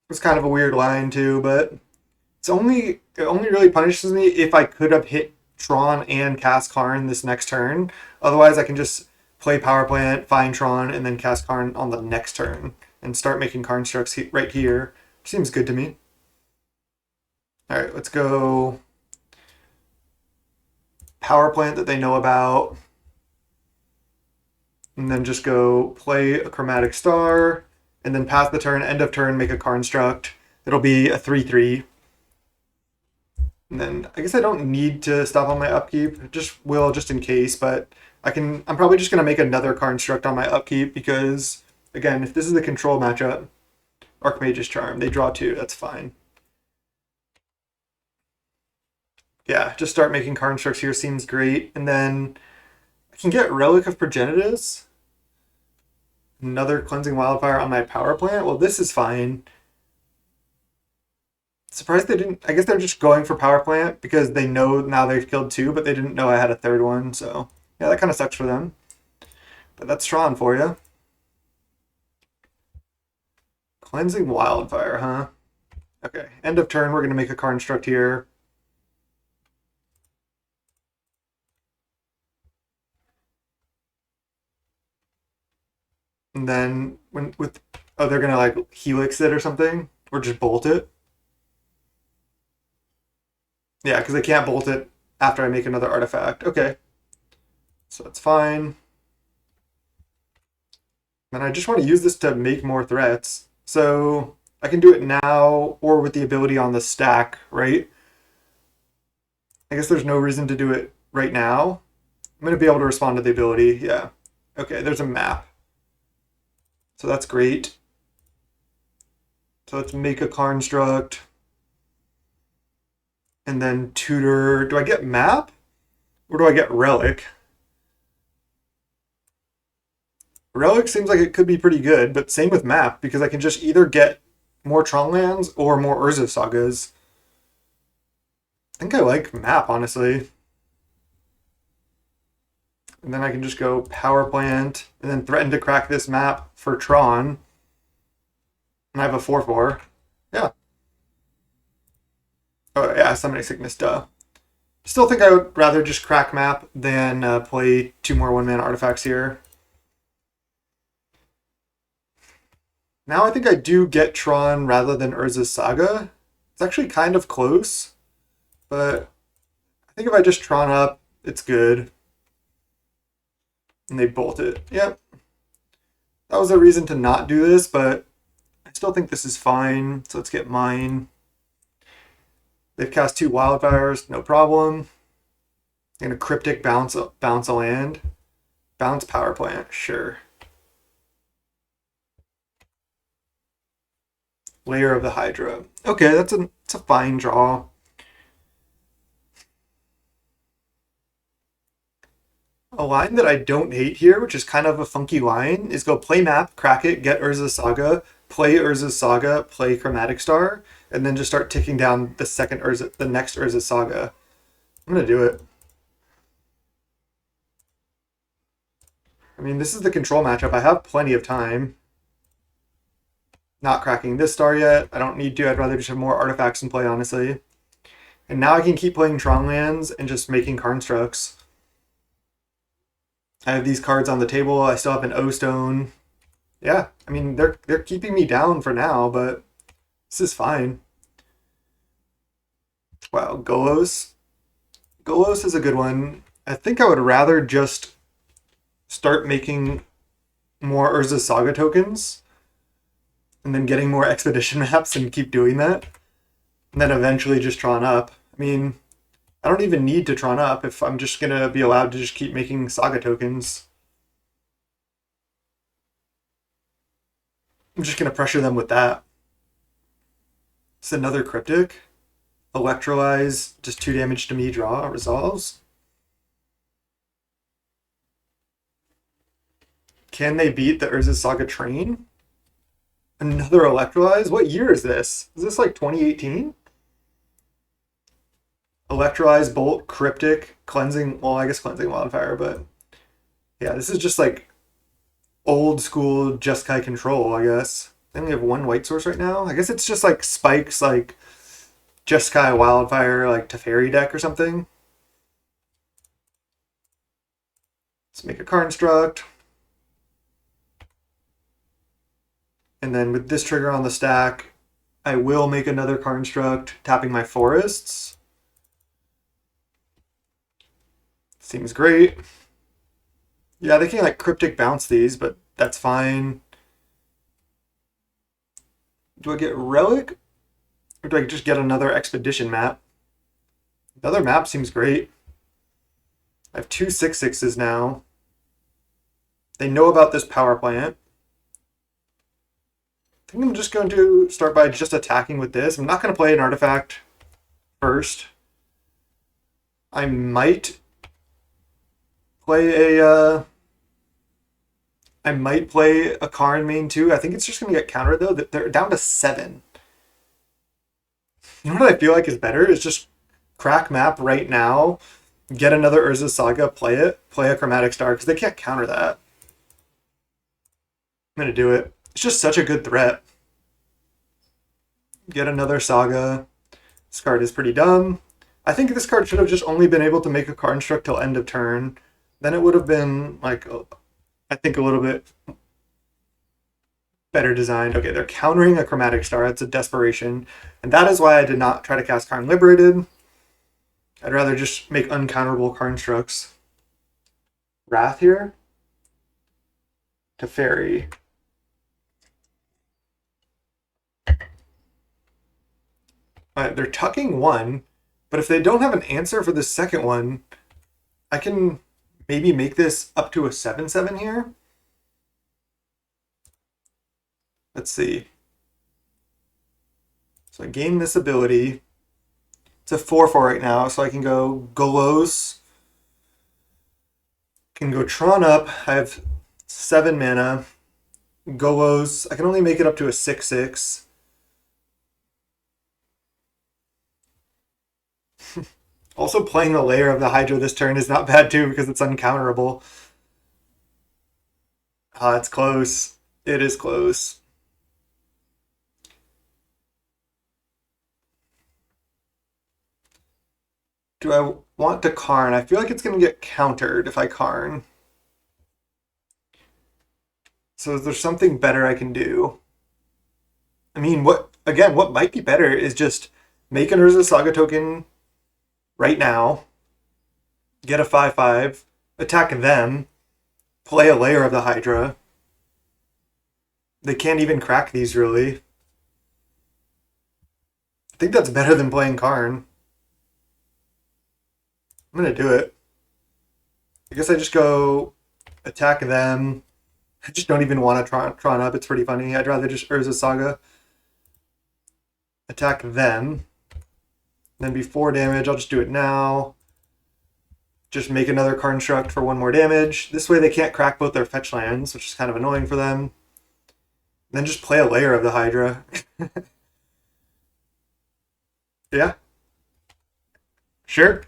It's kind of a weird line too, but it only really punishes me if I could have hit Tron and cast Karn this next turn. Otherwise, I can just play Power Plant, find Tron, and then cast Karn on the next turn and start making Karnstructs right here. Seems good to me. All right, let's go Power Plant that they know about. And then just go play a Chromatic Star, and then pass the turn, end of turn, make a Karnstruct. It'll be a 3/3. And then I guess I don't need to stop on my upkeep. Just will just in case, but I'm probably just gonna make another Karnstruct on my upkeep because again, if this is the control matchup, Archmage's Charm, they draw 2, that's fine. Yeah, just start making Karnstructs here seems great. And then I can get Relic of Progenitus. Another Cleansing Wildfire on my Power Plant. Well, this is fine. Surprised they didn't. I guess they're just going for Power Plant because they know now they've killed 2, but they didn't know I had a third one. So, yeah, that kind of sucks for them. But that's Tron for you. Cleansing Wildfire, huh? Okay, end of turn, we're going to make a Karnstruct here. And then they're gonna like Helix it or something, or just bolt it. Yeah, because they can't bolt it after I make another artifact. Okay, so that's fine. And I just want to use this to make more threats, so I can do it now or with the ability on the stack, right? I guess there's no reason to do it right now. I'm gonna be able to respond to the ability. Yeah. Okay, there's a map. So that's great. So let's make a Karnstruct. And then tutor. Do I get map? Or do I get relic? Relic seems like it could be pretty good, but same with map, because I can just either get more Tron lands or more URZA sagas. I think I like map, honestly. And then I can just go Power Plant, and then threaten to crack this map for Tron. And I have a 4/4. Yeah. Oh, yeah, Summoning Sickness, duh. Still think I would rather just crack map than play 2 more 1-mana artifacts here. Now I think I do get Tron rather than Urza's Saga. It's actually kind of close, but I think if I just Tron up, it's good. And they bolt it. Yep. That was a reason to not do this, but I still think this is fine. So let's get mine. They've cast 2 Wildfires, no problem. And a Cryptic bounce a land. Bounce Power Plant, sure. Layer of the Hydra. Okay, it's a fine draw. A line that I don't hate here, which is kind of a funky line, is go play map, crack it, get Urza's Saga, play Urza's Saga, play Chromatic Star, and then just start ticking down the next Urza's Saga. I'm gonna do it. I mean, this is the control matchup. I have plenty of time. Not cracking this star yet. I don't need to. I'd rather just have more artifacts in play, honestly. And now I can keep playing Tron lands and just making Karnstructs. I have these cards on the table. I still have an O-Stone. Yeah, I mean, they're keeping me down for now, but this is fine. Wow, Golos. Golos is a good one. I think I would rather just start making more Urza Saga tokens and then getting more expedition maps and keep doing that. And then eventually just Tron up. I mean, I don't even need to Tron up if I'm just going to be allowed to just keep making Saga tokens. I'm just going to pressure them with that. It's another Cryptic. Electrolyze, just 2 damage to me, draw, resolves. Can they beat the URZA Saga Train? Another Electrolyze? What year is this? Is this like 2018? Electrolyze, Bolt, Cryptic, Cleansing, well, I guess Cleansing Wildfire, but yeah, this is just like old school Jeskai control, I guess. They only have 1 white source right now. I guess it's just like Spike's like Jeskai Wildfire, like Teferi deck or something. Let's make a construct. And then with this trigger on the stack, I will make another construct, tapping my forests. Seems great. Yeah, they can like Cryptic bounce these, but that's fine. Do I get Relic? Or do I just get another Expedition map? The other map seems great. I have 2 6/6s now. They know about this power plant. I think I'm just going to start by just attacking with this. I'm not going to play an artifact first. I might play a Karn main too. I think it's just going to get countered though. They're down to 7. You know what I feel like is better is just crack map right now, get another URZA Saga, play a Chromatic Star, because they can't counter that. I'm going to do it. It's just such a good threat. Get another Saga. This card is pretty dumb. I think this card should have just only been able to make a construct till end of turn. Then it would have been, like, I think a little bit better designed. Okay, they're countering a Chromatic Star. That's a desperation. And that is why I did not try to cast Karn Liberated. I'd rather just make uncounterable constructs. Wrath here. Teferi. They're tucking 1, but if they don't have an answer for the second one, I can maybe make this up to a 7/7 here. Let's see. So I gain this ability. It's a 4/4 right now, so I can go Golos. Can go Tron up. I have 7 mana. Golos. I can only make it up to a 6/6. Also, playing the Lair of the Hydra this turn is not bad too, because it's uncounterable. It's close. It is close. Do I want to Karn? I feel like it's going to get countered if I Karn. So is there something better I can do? I mean, what might be better is just make an URZA Saga token right now, get a 5/5, attack them, play a Lair of the Hydra. They can't even crack these, really. I think that's better than playing Karn. I'm going to do it. I guess I just go attack them. I just don't even want to Tron up. It's pretty funny. I'd rather just URZA Saga. Attack them. Then be 4 damage. I'll just do it now. Just make another construct for 1 more damage. This way they can't crack both their fetch lands, which is kind of annoying for them. Then just play a Lair of the Hydra. Yeah. Sure.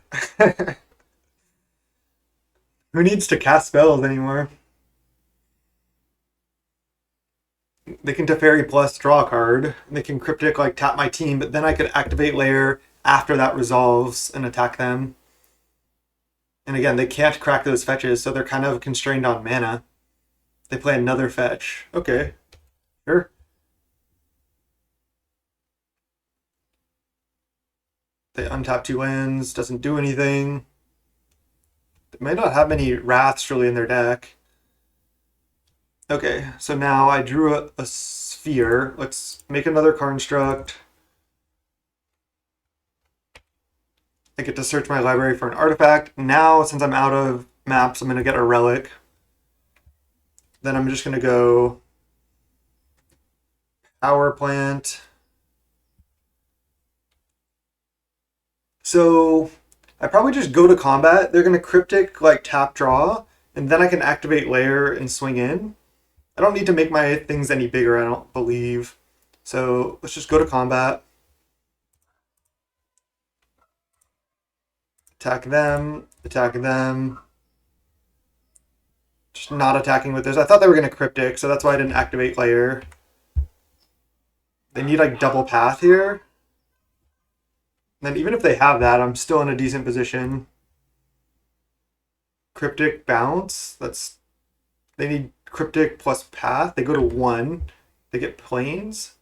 Who needs to cast spells anymore? They can Teferi plus draw a card. They can Cryptic like tap my team, but then I could activate Lair after that resolves and attack them. And again, they can't crack those fetches, so they're kind of constrained on mana. They play another fetch. Okay. Sure. They untap 2 lands, doesn't do anything. They might not have many Wraths really in their deck. Okay, so now I drew a sphere. Let's make another construct. I get to search my library for an artifact. Now, since I'm out of maps, I'm going to get a relic. Then I'm just going to go Power plant. So I probably just go to combat. They're gonna cryptic like tap draw, and then I can activate layer and swing in. I don't need to make my things any bigger, I don't believe. So let's just go to combat. Attack them, attack them. Just not attacking with this. I thought they were gonna cryptic, so that's why I didn't activate layer. They need like double path here. And then even if they have that, I'm still in a decent position. Cryptic bounce. They need cryptic plus path. They go to 1. They get planes.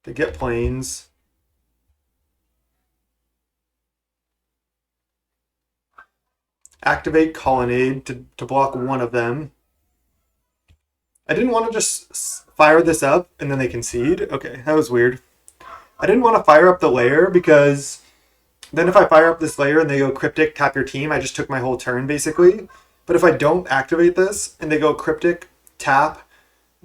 They get planes. Activate colonnade to block one of them. I didn't want to just fire this up and then they concede. Okay, that was weird. I didn't want to fire up the layer because then if I fire up this layer and they go cryptic, tap your team, I just took my whole turn basically. But if I don't activate this and they go cryptic, tap,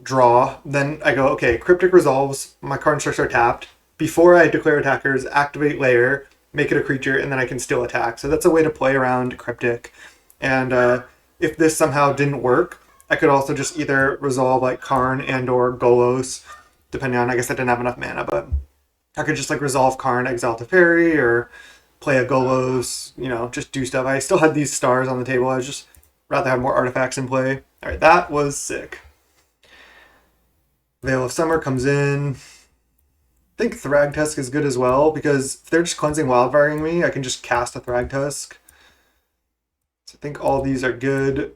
draw, then I go, okay, cryptic resolves, my card constructs are tapped. Before I declare attackers, activate layer, make it a creature, and then I can still attack. So that's a way to play around cryptic. And if this somehow didn't work, I could also just either resolve like Karn and or Golos, depending on, I guess I didn't have enough mana, but I could just like resolve Karn, exile Teferi, or play a Golos, you know, just do stuff. I still had these stars on the table. I was just rather have more artifacts in play. All right, that was sick. Veil of Summer comes in. I think Thragtusk is good as well, because if they're just cleansing wildfiring me, I can just cast a Thragtusk. So I think all these are good.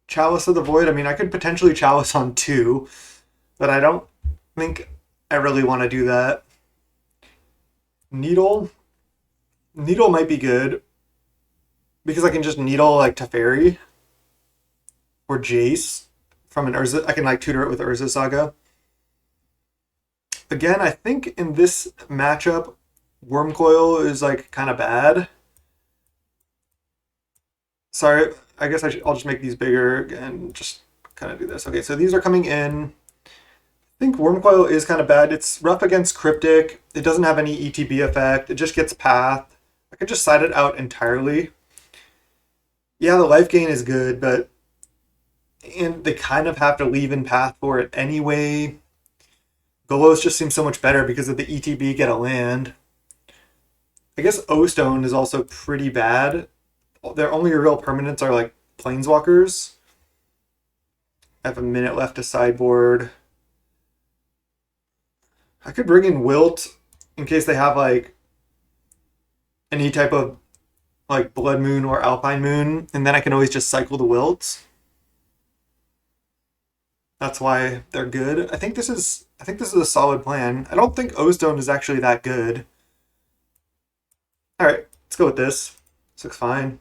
Chalice of the Void, I mean, I could potentially Chalice on 2, but I don't think I really want to do that. Needle might be good, because I can just Needle like Teferi or Jace from an Urza. I can like tutor it with Urza Saga. Again, I think in this matchup, Wormcoil is like kind of bad. Sorry, I guess I'll just make these bigger and just kind of do this. Okay, so these are coming in. I think Wormcoil is kind of bad. It's rough against Cryptic. It doesn't have any ETB effect. It just gets Path. I could just side it out entirely. Yeah, the life gain is good, but and they kind of have to leave in Path for it anyway. Golos just seems so much better because of the ETB get a land. I guess O-Stone is also pretty bad. Their only real permanents are like Planeswalkers. I have a minute left to sideboard. I could bring in Wilt in case they have like any type of like Blood Moon or Alpine Moon, and then I can always just cycle the Wilts. That's why they're good. I think this is a solid plan. I don't think O-Stone is actually that good. All right, let's go with this. This looks fine.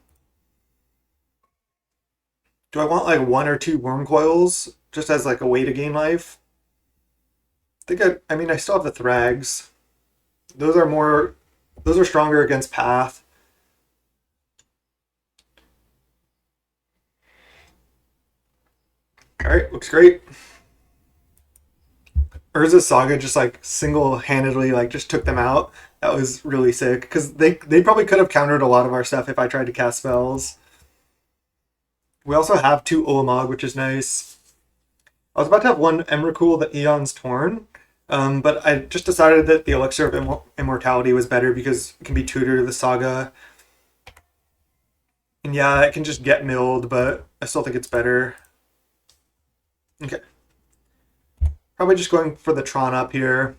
Do I want like 1 or 2 Wormcoils just as like a way to gain life? I mean, I still have the Thrags. Those are stronger against Path. All right, looks great. Urza Saga just like single-handedly like just took them out. That was really sick because they probably could have countered a lot of our stuff if I tried to cast spells. We also have 2 Ulamog, which is nice. I was about to have 1 Emrakul, the Aeon's Torn, but I just decided that the Elixir of Immortality was better because it can be tutored to the Saga. And yeah, it can just get milled, but I still think it's better. Okay. Probably just going for the Tron up here.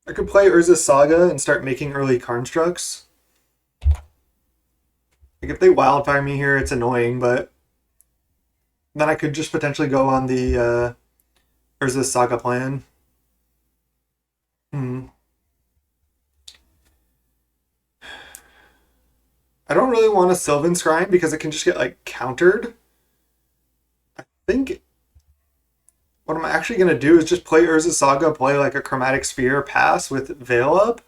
I could play Urza's Saga and start making early constructs. Like if they wildfire me here, it's annoying, but then I could just potentially go on the Urza's Saga plan. I don't really want a Sylvan Scrying because it can just get like countered. I think what I'm actually going to do is just play Urza's Saga, play like a Chromatic Sphere, pass with Veil up,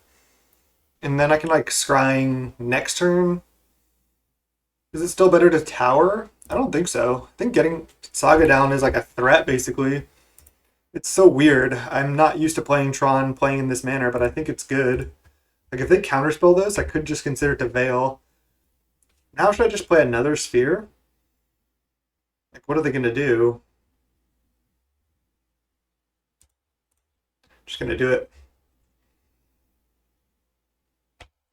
and then I can like Scrying next turn. Is it still better to tower? I don't think so. I think getting Saga down is like a threat, basically. It's so weird. I'm not used to playing Tron playing in this manner, but I think it's good. Like, if they counterspell this, I could just consider it to Veil. Now should I just play another Sphere? Like, what are they going to do? Just going to do it.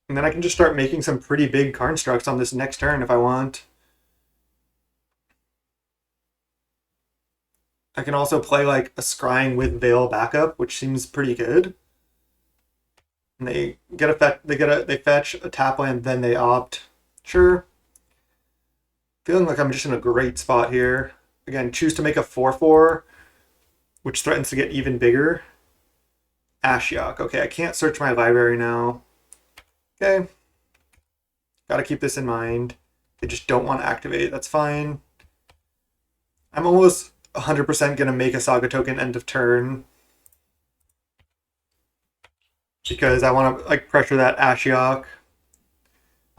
And then I can just start making some pretty big constructs on this next turn if I want. I can also play like a Scrying with Veil backup, which seems pretty good. And they get a they fetch a tap land, then they opt. Sure. Feeling like I'm just in a great spot here. Again, choose to make a 4/4, which threatens to get even bigger. Ashiok. Okay, I can't search my library now. Okay. Gotta keep this in mind. They just don't want to activate. That's fine. I'm almost 100% going to make a Saga token end of turn. Because I want to like pressure that Ashiok.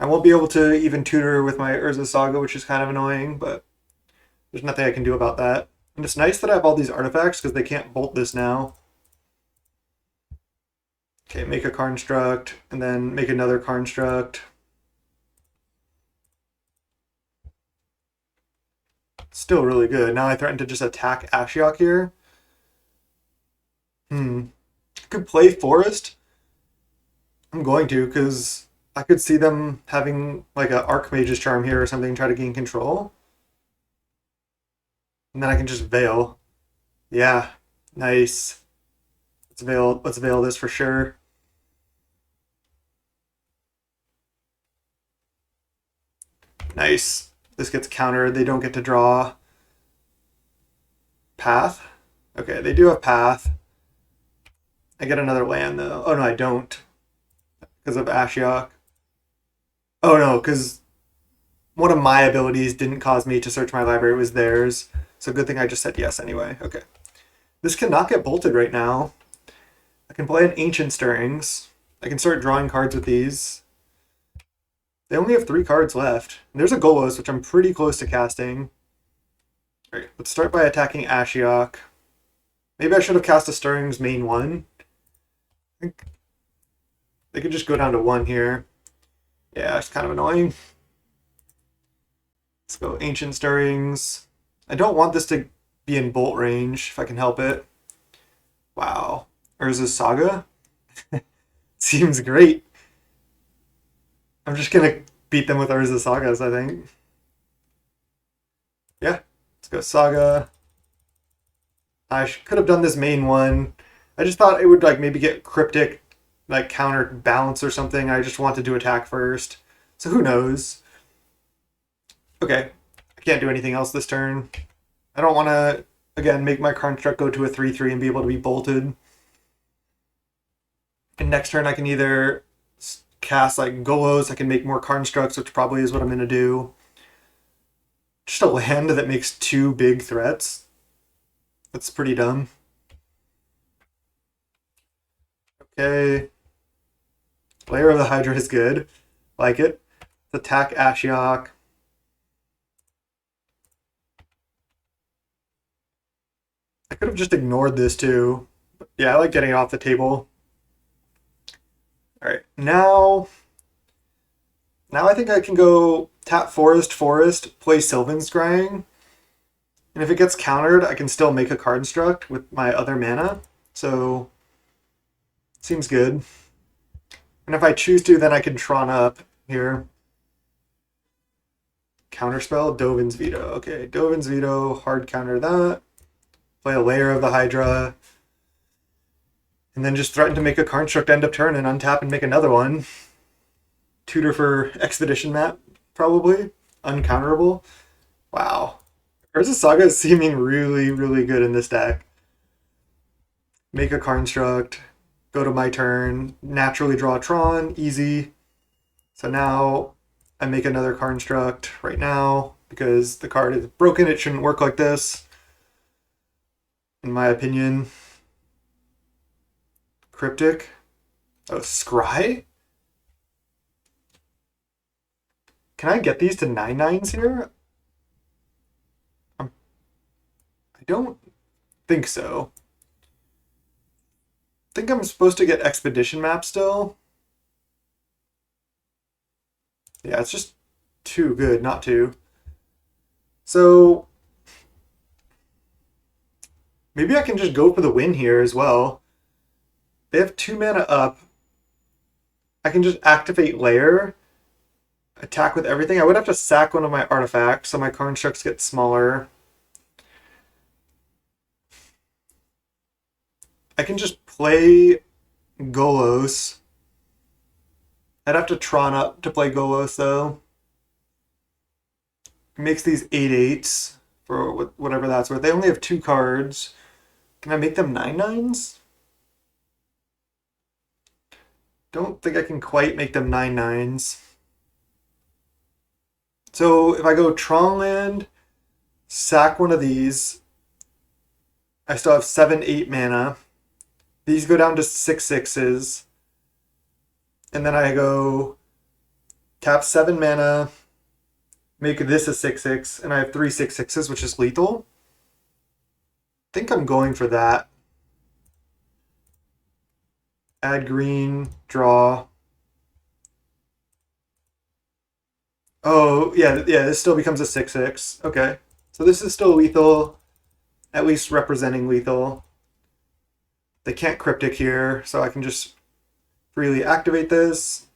I won't be able to even tutor with my URZA Saga, which is kind of annoying, but there's nothing I can do about that. And it's nice that I have all these artifacts because they can't bolt this now. Okay, make a construct, and then make another construct. Still really good. Now I threaten to just attack Ashiok here. I could play Forest. I'm going to, because I could see them having like an Archmage's Charm here or something, try to gain control. And then I can just Veil. Yeah, nice. Let's veil this for sure. Nice. This gets countered. They don't get to draw. Path. Okay, they do have Path. I get another land though. Oh no, I don't. Because of Ashiok. Oh no, because one of my abilities didn't cause me to search my library. It was theirs. So good thing I just said yes anyway. Okay. This cannot get bolted right now. I can play an Ancient Stirrings. I can start drawing cards with these. They only have 3 cards left. And there's a Golos, which I'm pretty close to casting. Alright, let's start by attacking Ashiok. Maybe I should have cast a Stirrings main 1. I think they could just go down to 1 here. Yeah, it's kind of annoying. Let's go Ancient Stirrings. I don't want this to be in bolt range, if I can help it. Wow. URZA Saga? Seems great. I'm just gonna beat them with URZA Sagas, I think. Yeah, let's go Saga. I could have done this main 1. I just thought it would like maybe get Cryptic, like counter balance or something. I just wanted to attack first. So who knows? Okay, I can't do anything else this turn. I don't want to, again, make my construct go to a 3/3 and be able to be bolted. And next turn I can either cast like Golos, I can make more constructs, which probably is what I'm going to do. Just a land that makes 2 big threats. That's pretty dumb. Okay. Layer of the Hydra is good. Like it. Let's attack Ashiok. I could have just ignored this too. But yeah, I like getting it off the table. Alright, now I think I can go tap Forest, play Sylvan Scrying. And if it gets countered, I can still make a construct with my other mana. So, seems good. And if I choose to, then I can Tron up here. Counterspell, Dovin's Veto. Okay, Dovin's Veto, hard counter that. Play a Layer of the Hydra. And then just threaten to make a construct end of turn and untap and make another one. Tutor for Expedition Map, probably. Uncounterable. Wow. URZA Saga is seeming really, really good in this deck. Make a construct, go to my turn, naturally draw a Tron, easy. So now I make another construct right now because the card is broken. It shouldn't work like this, in my opinion. Cryptic. Oh, Scry? Can I get these to 9/9s here? don't think so. I think I'm supposed to get Expedition Map still. Yeah, it's just too good not to. So maybe I can just go for the win here as well. They have 2 mana up. I can just activate Lair, attack with everything. I would have to sack one of my artifacts, so my constructs get smaller. I can just play Golos. I'd have to Tron up to play Golos, though. It makes these 8/8s for whatever that's worth. They only have 2 cards. Can I make them 9/9s? Don't think I can quite make them 9/9s. So if I go Tron land, sack one of these, I still have 7/8 mana. These go down to 6/6s. And then I go tap 7 mana, make this a 6/6, and I have 3 6/6s, which is lethal. I think I'm going for that. Add green, draw. Oh, yeah, this still becomes a 6/6. Okay. So this is still lethal, at least representing lethal. They can't cryptic here, so I can just freely activate this.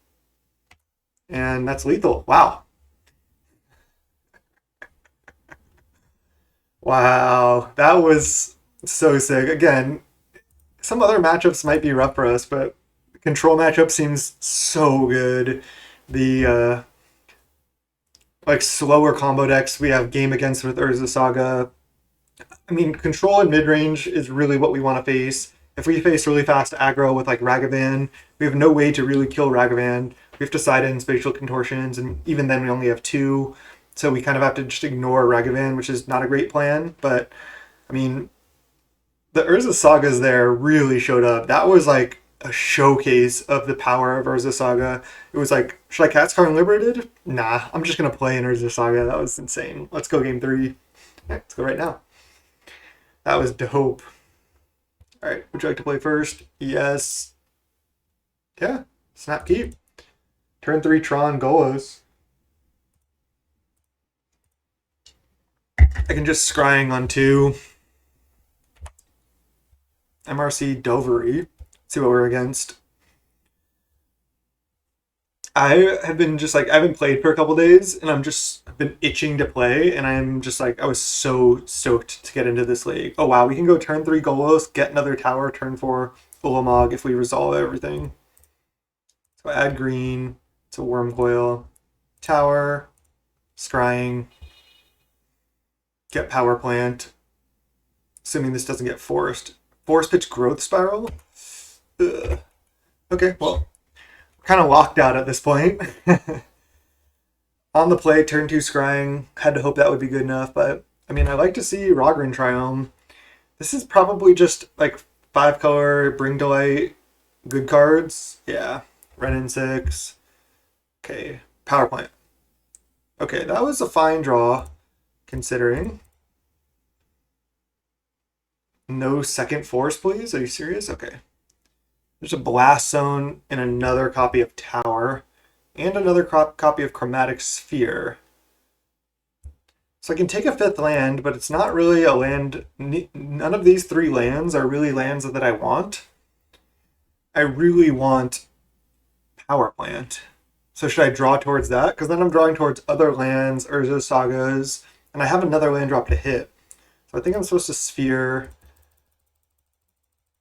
And that's lethal. Wow. Wow, that was so sick. Again, some other matchups might be rough for us, but the control matchup seems so good. The like slower combo decks we have game against with Urza Saga. I mean, control and mid-range is really what we want to face. If we face really fast aggro with like Ragavan, we have no way to really kill Ragavan. We have to side in spatial contortions, and even then we only have 2. So we kind of have to just ignore Ragavan, which is not a great plan. But, I mean, the Urza Sagas there really showed up. That was like a showcase of the power of Urza Saga. It was like, should I cast Karn Liberated? Nah, I'm just going to play in Urza Saga. That was insane. Let's go game 3. Yeah, let's go right now. That was dope. All right, would you like to play first? Yes. Yeah, snap keep. Turn 3 Tron Golos. I can just scrying on 2. MRC Dovery. See what we're against. I have been just like, I haven't played for a couple days, and I've been itching to play, and I'm just like, I was so stoked to get into this league. Oh wow, we can go turn 3 Golos, get another tower, turn 4 Ulamog if we resolve everything. So add green to Wormcoil, tower, scrying, get power plant, assuming this doesn't get forced. Force pitch growth spiral? Ugh. Okay, well, kind of locked out at this point. On the play, turn 2 scrying. Had to hope that would be good enough, but I mean, I like to see Rogrin Triome. This is probably just like 5 color, Bring to Light, good cards. Yeah, Renin 6. Okay, power plant. Okay, that was a fine draw, considering. No second force, please? Are you serious? Okay. There's a Blast Zone and another copy of Tower and another copy of Chromatic Sphere. So I can take a 5th land, but it's not really a land. None of these 3 lands are really lands that I want. I really want Power Plant. So should I draw towards that? Because then I'm drawing towards other lands, Urza Sagas, and I have another land drop to hit. So I think I'm supposed to Sphere.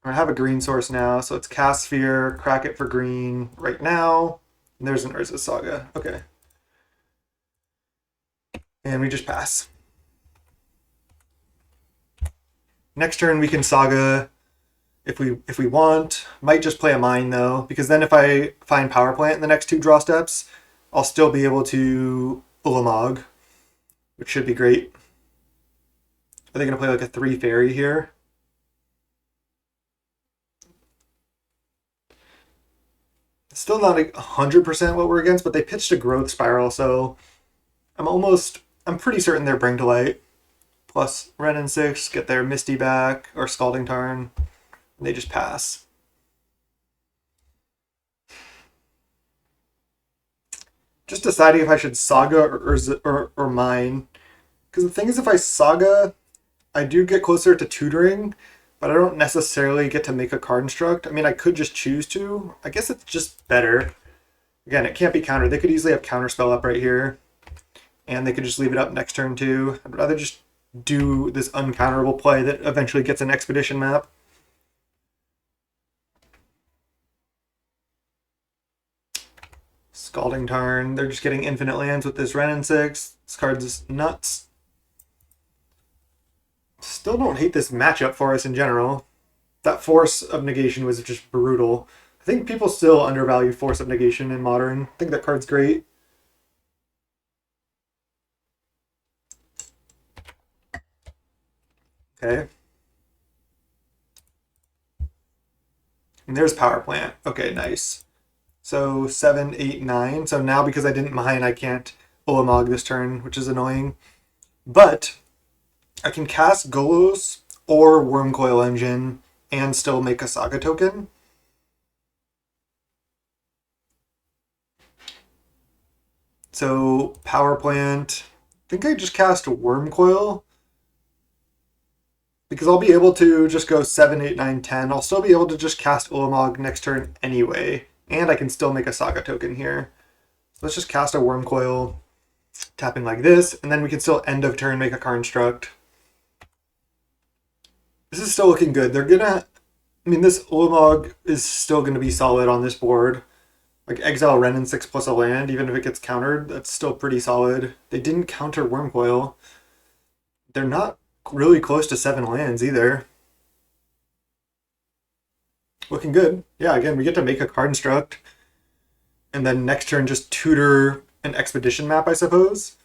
I have a green source now, so it's cast Sphere, crack it for green right now. And there's an Urza Saga. Okay. And we just pass. Next turn we can Saga if we want. Might just play a Mine though, because then if I find Power Plant in the next 2 draw steps, I'll still be able to Ulamog, which should be great. Are they going to play like a 3 fairy here? Still not 100% what we're against, but they pitched a growth spiral, so I'm pretty certain they're Bring to Light. plus Ren and 6 get their Misty back, or Scalding Tarn. They just pass. Just deciding if I should Saga or Mine. Because the thing is, if I Saga, I do get closer to tutoring, but I don't necessarily get to make a card instruct. I mean, I could just choose to. I guess it's just better. Again, it can't be countered. They could easily have Counterspell up right here, and they could just leave it up next turn too. I'd rather just do this uncounterable play that eventually gets an Expedition map. Scalding Tarn. They're just getting infinite lands with this Ren and 6. This card's nuts. Still don't hate this matchup for us in general. That Force of Negation was just brutal. I think people still undervalue Force of Negation in Modern. I think that card's great. Okay. And there's Power Plant. Okay, nice. So 7, 8, 9. So now because I didn't mine, I can't Ulamog this turn, which is annoying. But I can cast Golos or Wormcoil Engine and still make a Saga token. So Power Plant. I think I just cast Wormcoil, because I'll be able to just go 7, 8, 9, 10. I'll still be able to just cast Ulamog next turn anyway. And I can still make a Saga token here. Let's just cast a Wormcoil, tapping like this, and then we can still end of turn make a Karnstruct. This is still looking good. They're gonna... I mean, this Ulamog is still gonna be solid on this board. Like, exile Ren and 6 plus a land, even if it gets countered, that's still pretty solid. They didn't counter Wormcoil. They're not really close to 7 lands either. Looking good. Yeah, again, we get to make a card instruct, and then next turn just tutor an Expedition map, I suppose.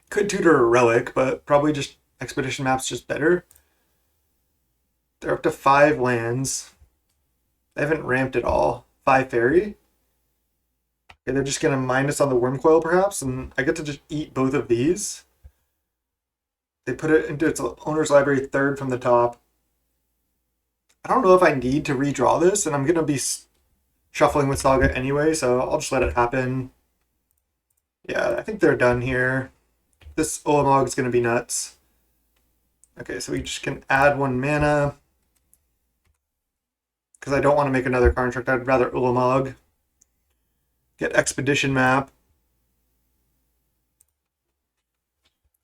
Could tutor a Relic, but probably just Expedition map's just better. They're up to 5 lands. They haven't ramped at all. 5 fairy. Okay, they're just gonna minus on the Wormcoil perhaps, and I get to just eat both of these. They put it into its owner's library 3rd from the top. I don't know if I need to redraw this, and I'm going to be shuffling with Saga anyway, so I'll just let it happen. Yeah, I think they're done here. This Ulamog is going to be nuts. Okay, so we just can add 1 mana. Because I don't want to make another construct, I'd rather Ulamog. Get Expedition map.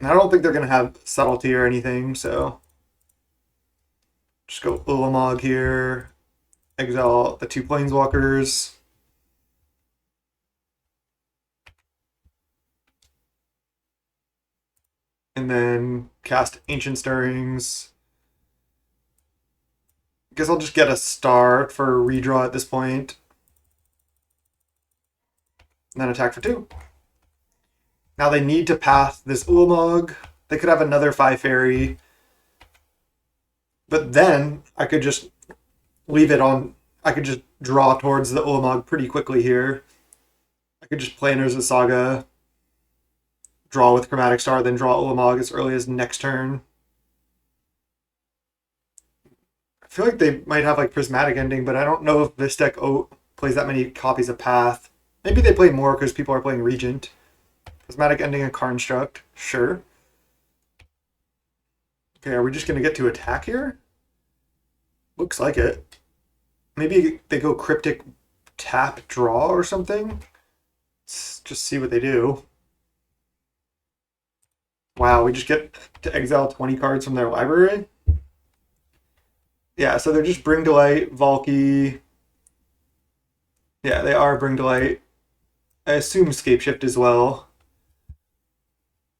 And I don't think they're going to have Subtlety or anything, so just go Ulamog here, exile the 2 Planeswalkers. And then cast Ancient Stirrings. I guess I'll just get a star for a redraw at this point. And then attack for 2. Now they need to path this Ulamog. They could have another 5 fairy. But then I could just leave it on. I could just draw towards the Ulamog pretty quickly here. I could just play Urza Saga, draw with Chromatic Star, then draw Ulamog as early as next turn. I feel like they might have like Prismatic Ending, but I don't know if this deck plays that many copies of Path. Maybe they play more because people are playing Regent. Prismatic Ending and Karnstruct, sure. Okay, are we just going to get to attack here? Looks like it. Maybe they go Cryptic Tap Draw or something? Let's just see what they do. Wow, we just get to exile 20 cards from their library? Yeah, so they're just Bring to Light, Valky. Yeah, they are Bring to Light. I assume Scapeshift as well.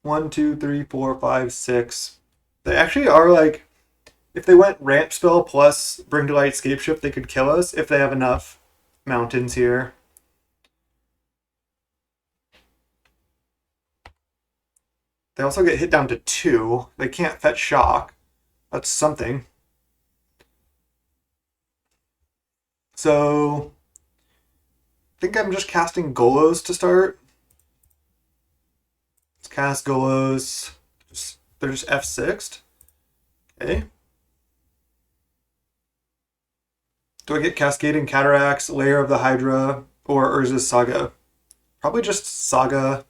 1, 2, 3, 4, 5, 6. They actually are like, if they went Ramp Spell plus Bring to Light, Scapeshift, they could kill us if they have enough mountains here. They also get hit down to 2. They can't fetch Shock. That's something. So I think I'm just casting Golos to start. Let's cast GOOs. They're just F6'd. Okay. Do I get Cascading Cataracts, Lair of the Hydra, or URZA's Saga? Probably just Saga.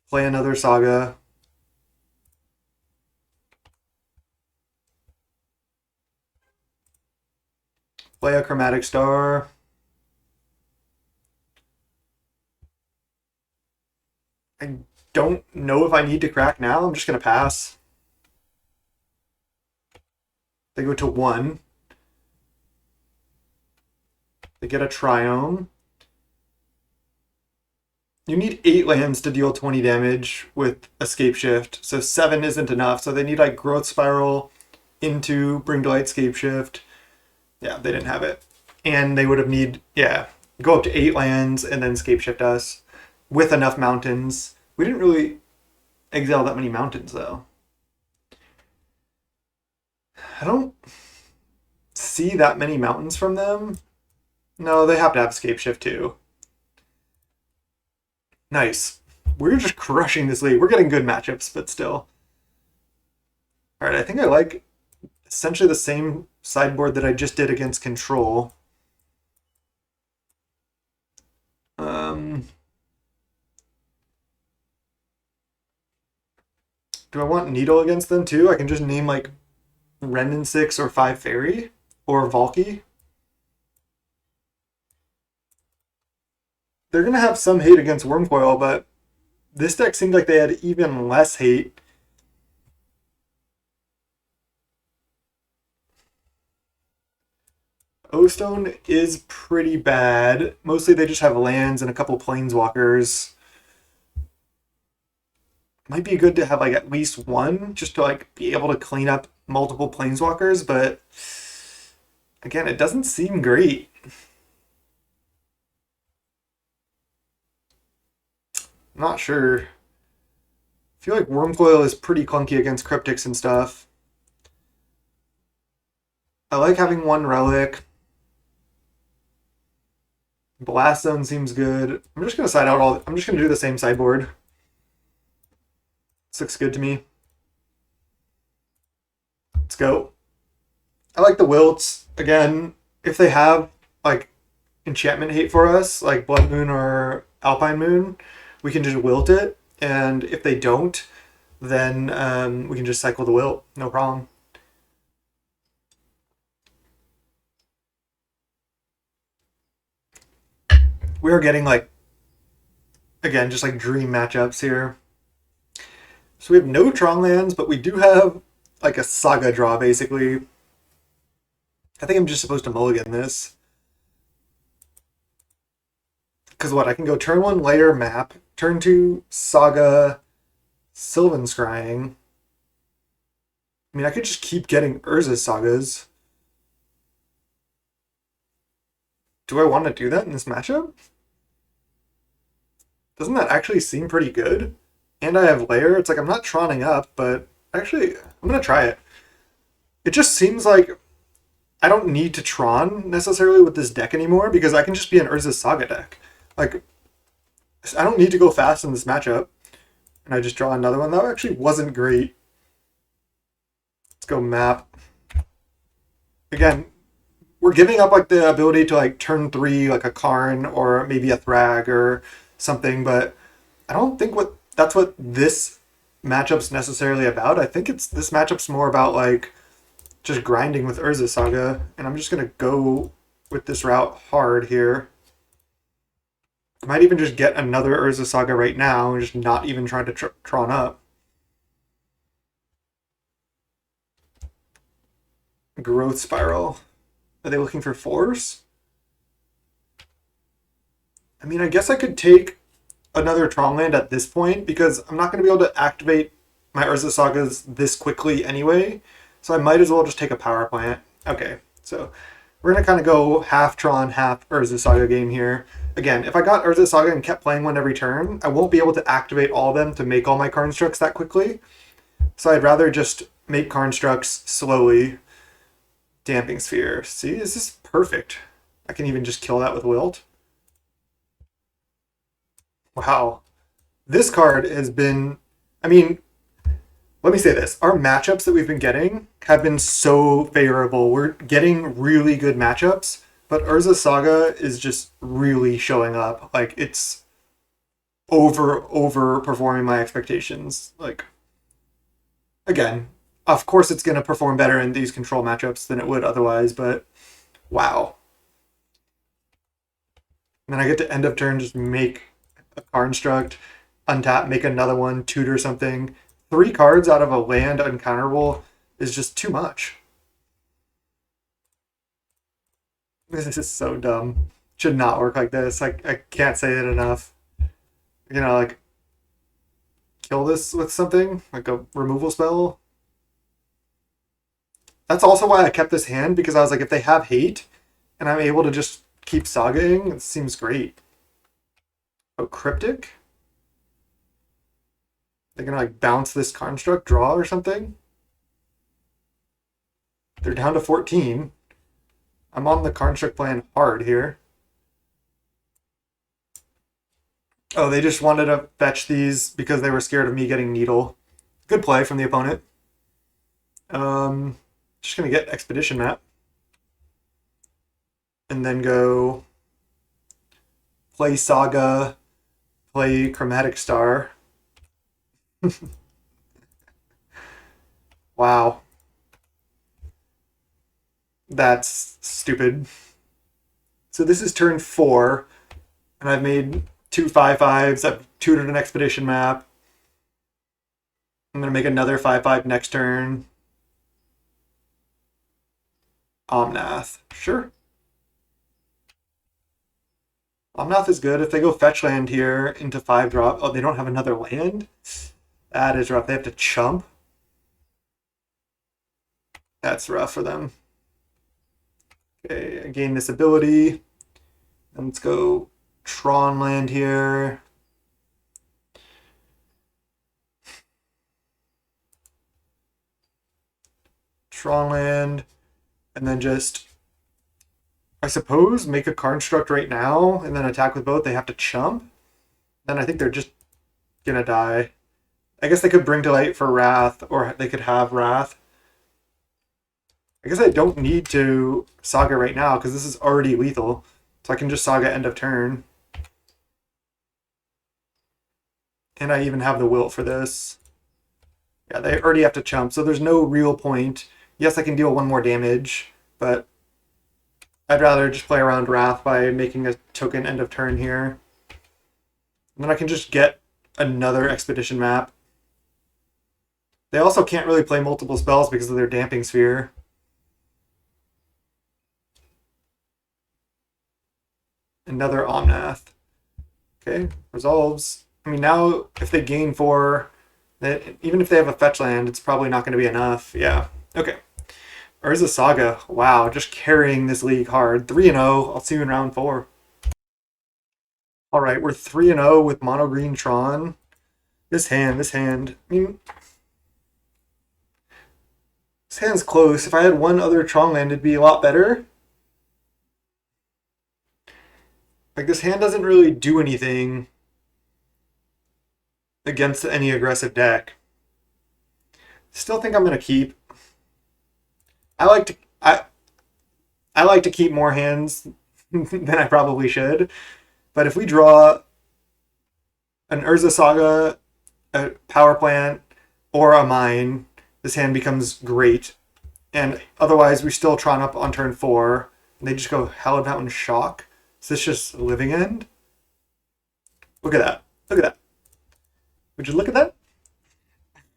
Play another Saga. Play a Chromatic Star. I don't know if I need to crack now. I'm just going to pass. They go to 1. They get a Triome. You need 8 lands to deal 20 damage with Escape Shift, so 7 isn't enough. So they need like Growth Spiral into Bring to Light, Scape Shift. Yeah, they didn't have it. And they would have go up to 8 lands and then Scape Shift us with enough mountains. We didn't really exile that many mountains though. I don't see that many mountains from them. No, they have to have Scape Shift too. Nice. We're just crushing this league. We're getting good matchups, but still. All right, I think I like essentially the same sideboard that I just did against Control. Do I want Needle against them too? I can just name like Renin 6 or 5 Fairy or Valky. They're going to have some hate against Wormcoil, but this deck seemed like they had even less hate. O-Stone is pretty bad. Mostly they just have lands and a couple planeswalkers. Might be good to have like at least one just to like be able to clean up multiple planeswalkers, but again, it doesn't seem great. I'm not sure. I feel like Wormcoil is pretty clunky against Cryptics and stuff. I like having one Relic. Blast Zone seems good. I'm just gonna side out all. I'm just gonna do the same sideboard. This looks good to me. Let's go. I like the Wilts. Again, if they have like enchantment hate for us, like Blood Moon or Alpine Moon, we can just wilt it. And if they don't, then we can just cycle the wilt. No problem. We are getting like, again, just like dream matchups here. So we have no Tron lands, but we do have like a Saga draw, basically. I think I'm just supposed to mulligan this. Because what, I can go turn 1 Layer Map, turn 2 Saga, Sylvan Scrying. I mean, I could just keep getting URZA Sagas. Do I want to do that in this matchup? Doesn't that actually seem pretty good? And I have Lair. It's like I'm not Troning up, but actually, I'm going to try it. It just seems like I don't need to Tron necessarily with this deck anymore because I can just be an URZA Saga deck. Like, I don't need to go fast in this matchup. And I just draw another one. That actually wasn't great. Let's go map. Again, we're giving up like the ability to like turn 3 like a Karn or maybe a Thrag or something, but I don't think that's what this matchup's necessarily about. I think this matchup's more about like just grinding with URZA Saga, and I'm just gonna go with this route hard here. I might even just get another URZA Saga right now and just not even try to Tron up. Growth Spiral. Are they looking for Force? I mean, I guess I could take another Tron land at this point because I'm not going to be able to activate my URZA Sagas this quickly anyway. So I might as well just take a Power Plant. Okay, so we're going to kind of go half Tron, half URZA Saga game here. Again, if I got URZA Saga and kept playing one every turn, I won't be able to activate all of them to make all my Constructs that quickly. So I'd rather just make Constructs slowly. Damping Sphere. See, this is perfect. I can even just kill that with Wilt. Wow. This card has been, I mean, let me say this. Our matchups that we've been getting have been so favorable. We're getting really good matchups, but URZA Saga is just really showing up. Like, it's overperforming my expectations. Like, again, of course it's going to perform better in these control matchups than it would otherwise, but wow. And then I get to end of turn just make a card construct, untap, make another one, tutor something. 3 cards out of a land uncounterable is just too much. This is so dumb. Should not work like this. I can't say it enough. You know, like, kill this with something, like a removal spell. That's also why I kept this hand, because I was like, if they have hate, and I'm able to just keep sagaing, it seems great. Oh, Cryptic? They're gonna like bounce this construct, draw or something? They're down to 14. I'm on the construct plan hard here. Oh, they just wanted to fetch these because they were scared of me getting Needle. Good play from the opponent. Just gonna get Expedition Map. And then go play Saga, play Chromatic Star. Wow. That's stupid. So this is turn 4, and I've made 2 5/5s. I've tutored an Expedition Map. I'm going to make another 5/5 next turn. Omnath. Sure. Omnath is good. If they go fetch land here into 5-drop. Oh, they don't have another land? That is rough. They have to chump. That's rough for them. Okay, I gain this ability. And let's go Tron land here. Tron land. And then just, I suppose, make a construct right now and then attack with both. They have to chump. Then I think they're just gonna die. I guess they could bring to light for Wrath, or they could have Wrath. I guess I don't need to Saga right now because this is already lethal. So I can just Saga end of turn. And I even have the Wilt for this. Yeah, they already have to chump, so there's no real point. Yes, I can deal 1 more damage, but I'd rather just play around Wrath by making a token end of turn here. And then I can just get another Expedition Map. They also can't really play multiple spells because of their Damping Sphere. Another Omnath. Okay, resolves. I mean, now if they gain 4, even if they have a fetch land, it's probably not going to be enough. Yeah, okay. URZA Saga. Wow, just carrying this league hard. 3-0. I'll see you in round 4. All right, we're 3-0 with mono green Tron. This hand. I mean, this hand's close. If I had one other Tron land, it'd be a lot better. Like, this hand doesn't really do anything against any aggressive deck. Still think I'm gonna keep. I like to keep more hands than I probably should. But if we draw an URZA Saga, a Power Plant, or a Mine, this hand becomes great. And otherwise, we still Tron up on turn 4. And they just go Hallowed Mountain Shock. Is this just Living End? Look at that. Look at that. Would you look at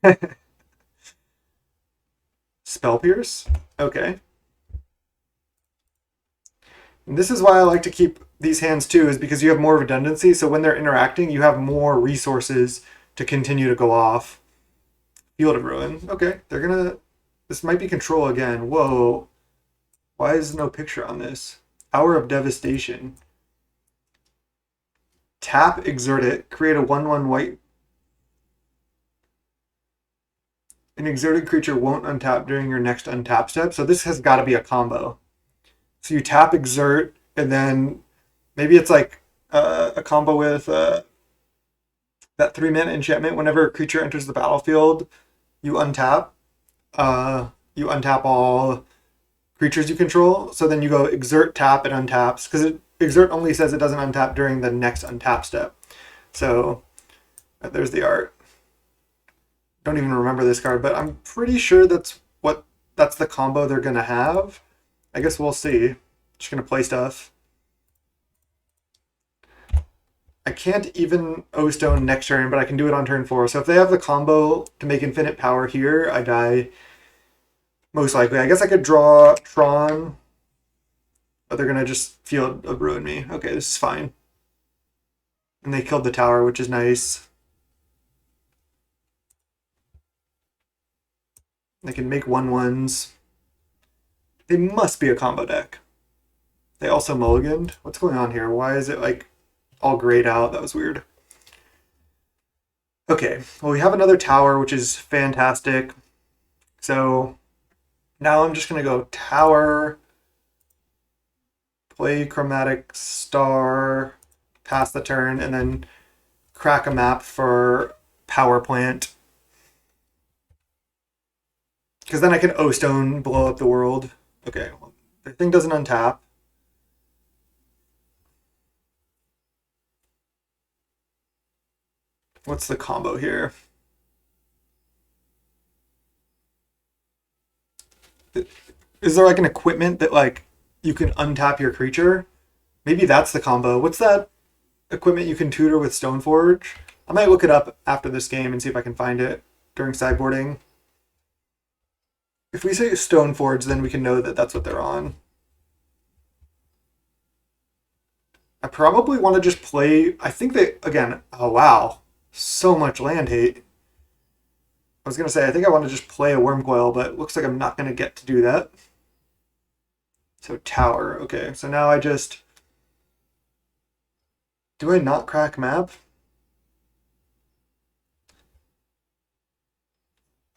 that? Spell Pierce? Okay. And this is why I like to keep these hands too, is because you have more redundancy. So when they're interacting, you have more resources to continue to go off. Field of Ruin. Okay, they're gonna. This might be control again. Whoa. Why is no picture on this? Hour of Devastation. Tap, exert it. Create a 1/1 white. An exerted creature won't untap during your next untap step. So this has got to be a combo. So you tap, exert, and then maybe it's like a combo with the that 3-mana enchantment, whenever a creature enters the battlefield, you untap. You untap all creatures you control. So then you go exert, tap, and untaps. Because exert only says it doesn't untap during the next untap step. So there's the art. Don't even remember this card, but I'm pretty sure that's the combo they're gonna have. I guess we'll see. Just gonna play stuff. I can't even O-Stone next turn, but I can do it on turn 4. So if they have the combo to make infinite power here, I die. Most likely. I guess I could draw Tron, but they're gonna just Field of Ruin me. Okay, this is fine. And they killed the tower, which is nice. They can make 1/1s. They must be a combo deck. They also mulliganed. What's going on here? Why is it like all grayed out? That was weird. Okay, well, we have another tower, which is fantastic. So now I'm just going to go tower, play Chromatic Star, pass the turn, and then crack a map for Power Plant. Because then I can O-Stone, blow up the world. Okay, well, the thing doesn't untap. What's the combo here? Is there like an equipment that like you can untap your creature? Maybe that's the combo. What's that equipment you can tutor with Stoneforge? I might look it up after this game and see if I can find it during sideboarding. If we say Stoneforge, then we can know that that's what they're on. I probably want to just play... I think they... Again, oh wow. So much land hate. I was going to say, I think I want to just play a Wormcoil, but it looks like I'm not going to get to do that. So tower. Okay, so now I just... Do I not crack map?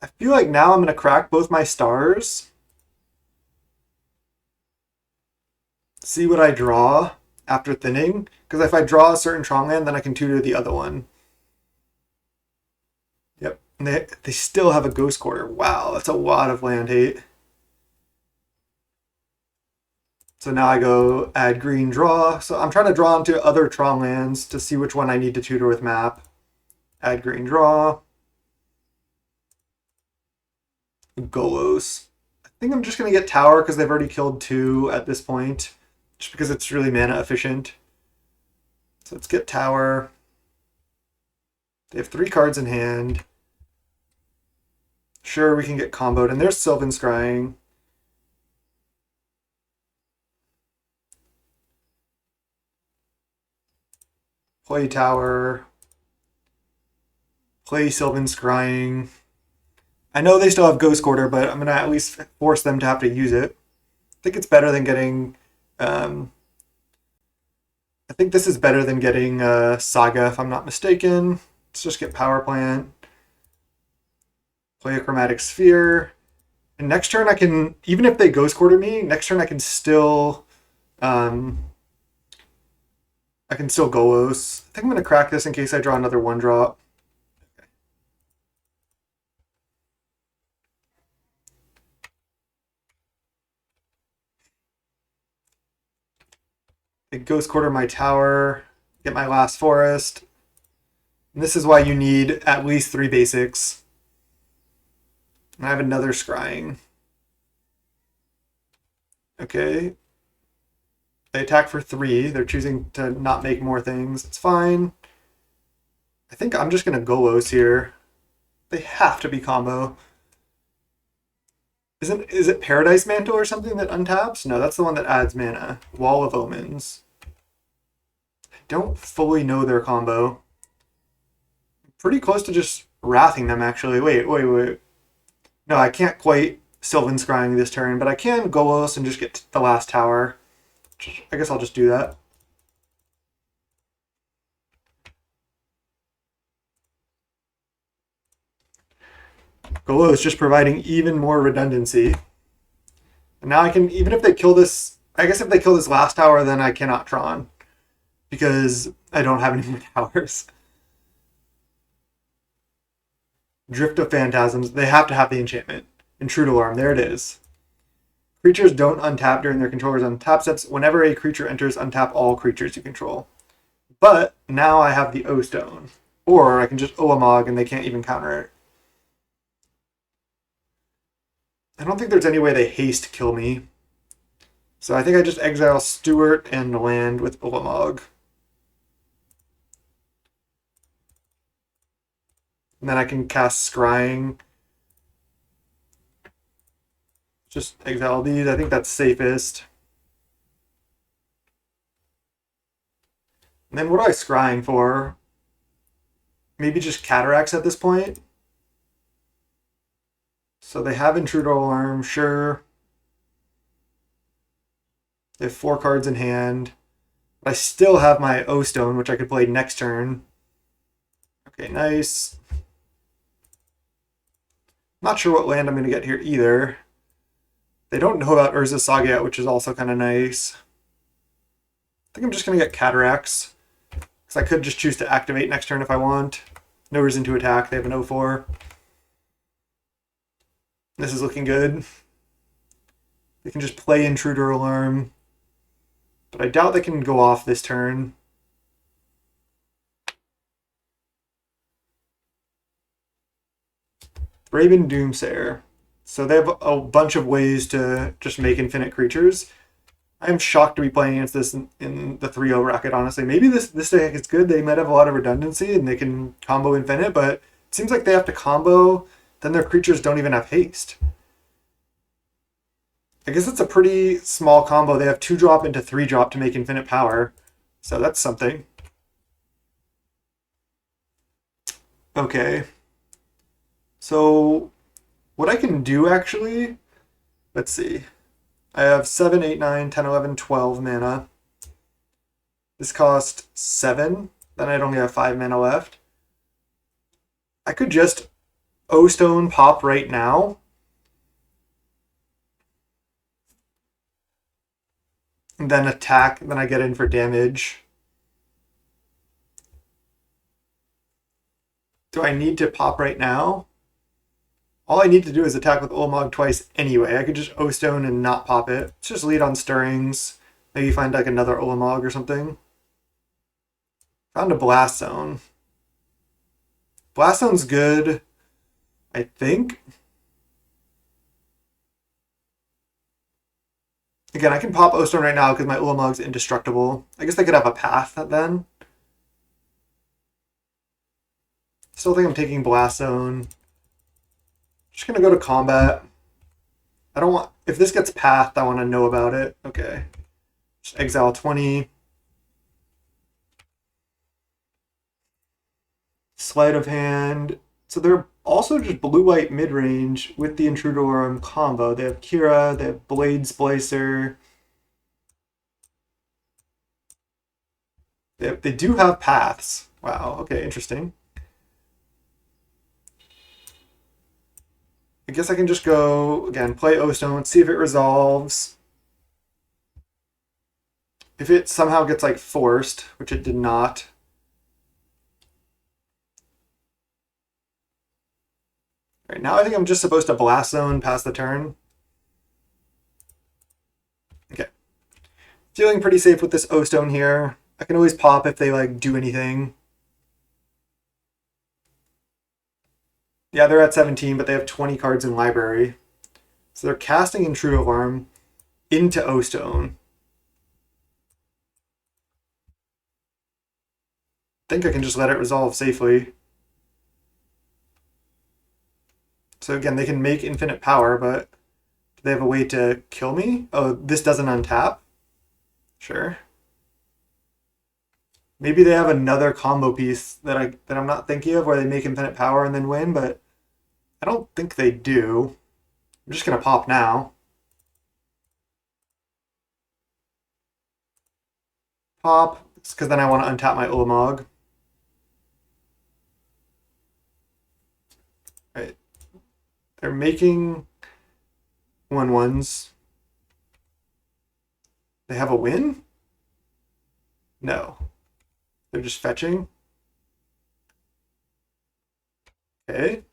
I feel like now I'm going to crack both my stars. See what I draw after thinning. Because if I draw a certain Tron land, then I can tutor the other one. Yep. And they still have a Ghost Quarter. Wow, that's a lot of land hate. So now I go add green, draw. So I'm trying to draw onto other Tron lands to see which one I need to tutor with map. Add green, draw. Golos. I think I'm just going to get tower because they've already killed 2 at this point. Just because it's really mana efficient. So let's get tower. They have 3 cards in hand. Sure, we can get comboed. And there's Sylvan Scrying. Play tower. Play Sylvan Scrying. I know they still have Ghost Quarter, but I'm going to at least force them to have to use it. I think it's better than getting... I think this is better than getting Saga, if I'm not mistaken. Let's just get Power Plant. Play a Chromatic Sphere. And next turn I can... Even if they Ghost Quarter me, next turn I can still... I can still Golos. I think I'm going to crack this in case I draw another 1-drop. Ghost Quarter my tower, get my last forest. And this is why you need at least 3 basics. And I have another Scrying. Okay. They attack for 3. They're choosing to not make more things. It's fine. I think I'm just going to Golos here. They have to be combo. Is it Paradise Mantle or something that untaps? No, that's the one that adds mana. Wall of Omens. I don't fully know their combo. Pretty close to just wrathing them, actually. Wait. No, I can't quite Sylvan Scrying this turn, but I can Golos and just get the last tower. I guess I'll just do that. Golos is just providing even more redundancy. And now I can, even if they kill this, I guess if they kill this last tower, then I cannot Tron. Because I don't have any more towers. Drift of Phantasms. They have to have the enchantment. Intrude Alarm. There it is. Creatures don't untap during their controller's untap steps. Whenever a creature enters, untap all creatures you control. But now I have the O-Stone. Or I can just Ulamog and they can't even counter it. I don't think there's any way they haste kill me. So I think I just exile Stewart and land with Ulamog. And then I can cast Scrying. Just exile these. I think that's safest. And then what am I scrying for? Maybe just Cataracts at this point. So they have Intruder Alarm, sure. They have 4 cards in hand. But I still have my O-Stone, which I could play next turn. Okay, nice. Not sure what land I'm going to get here either. They don't know about URZA Saga yet, which is also kind of nice. I think I'm just going to get Cataracts. Because I could just choose to activate next turn if I want. No reason to attack. They have an 0-4. This is looking good. They can just play Intruder Alarm. But I doubt they can go off this turn. Raven Doomsayer. So they have a bunch of ways to just make infinite creatures. I'm shocked to be playing against this in the 3-0 bracket, honestly. Maybe this deck is good. They might have a lot of redundancy and they can combo infinite, but it seems like they have to combo, then their creatures don't even have haste. I guess it's a pretty small combo. They have 2-drop into 3-drop to make infinite power. So that's something. Okay. So what I can do actually, let's see. I have 7, 8, 9, 10, 11, 12 mana. This cost 7. Then I'd only have 5 mana left. I could just O-Stone pop right now. And then attack, then I get in for damage. Do I need to pop right now? All I need to do is attack with Ulamog twice anyway. I could just O-Stone and not pop it. Let's just lead on Stirrings. Maybe find like another Ulamog or something. Found a Blast Zone. Blast Zone's good, I think. Again, I can pop O-Stone right now because my Ulamog's indestructible. I guess they could have a path then. Still think I'm taking Blast Zone. Just gonna go to combat. I don't want, if this gets pathed, I want to know about it. Okay. Just exile 20. Sleight of hand. So they're also just blue-white mid-range with the Intruder Alarm combo. They have Kira, they have Blade Splicer. They do have paths. Wow, okay, interesting. I guess I can just go, again, play O-Stone, see if it resolves. If it somehow gets, like, forced, which it did not. All right, now I think I'm just supposed to Blast Zone past the turn. Okay. Feeling pretty safe with this O-Stone here. I can always pop if they, like, do anything. Yeah, they're at 17, but they have 20 cards in library. So they're casting Intruder Alarm into O-Stone. I think I can just let it resolve safely. So again, they can make infinite power, but do they have a way to kill me? Oh, this doesn't untap? Sure. Maybe they have another combo piece that I'm not thinking of where they make infinite power and then win, but I don't think they do. I'm just gonna pop now. Pop, because then I want to untap my Ulamog. Right. They're making 1/1s. They have a win? No. They're just fetching. Okay.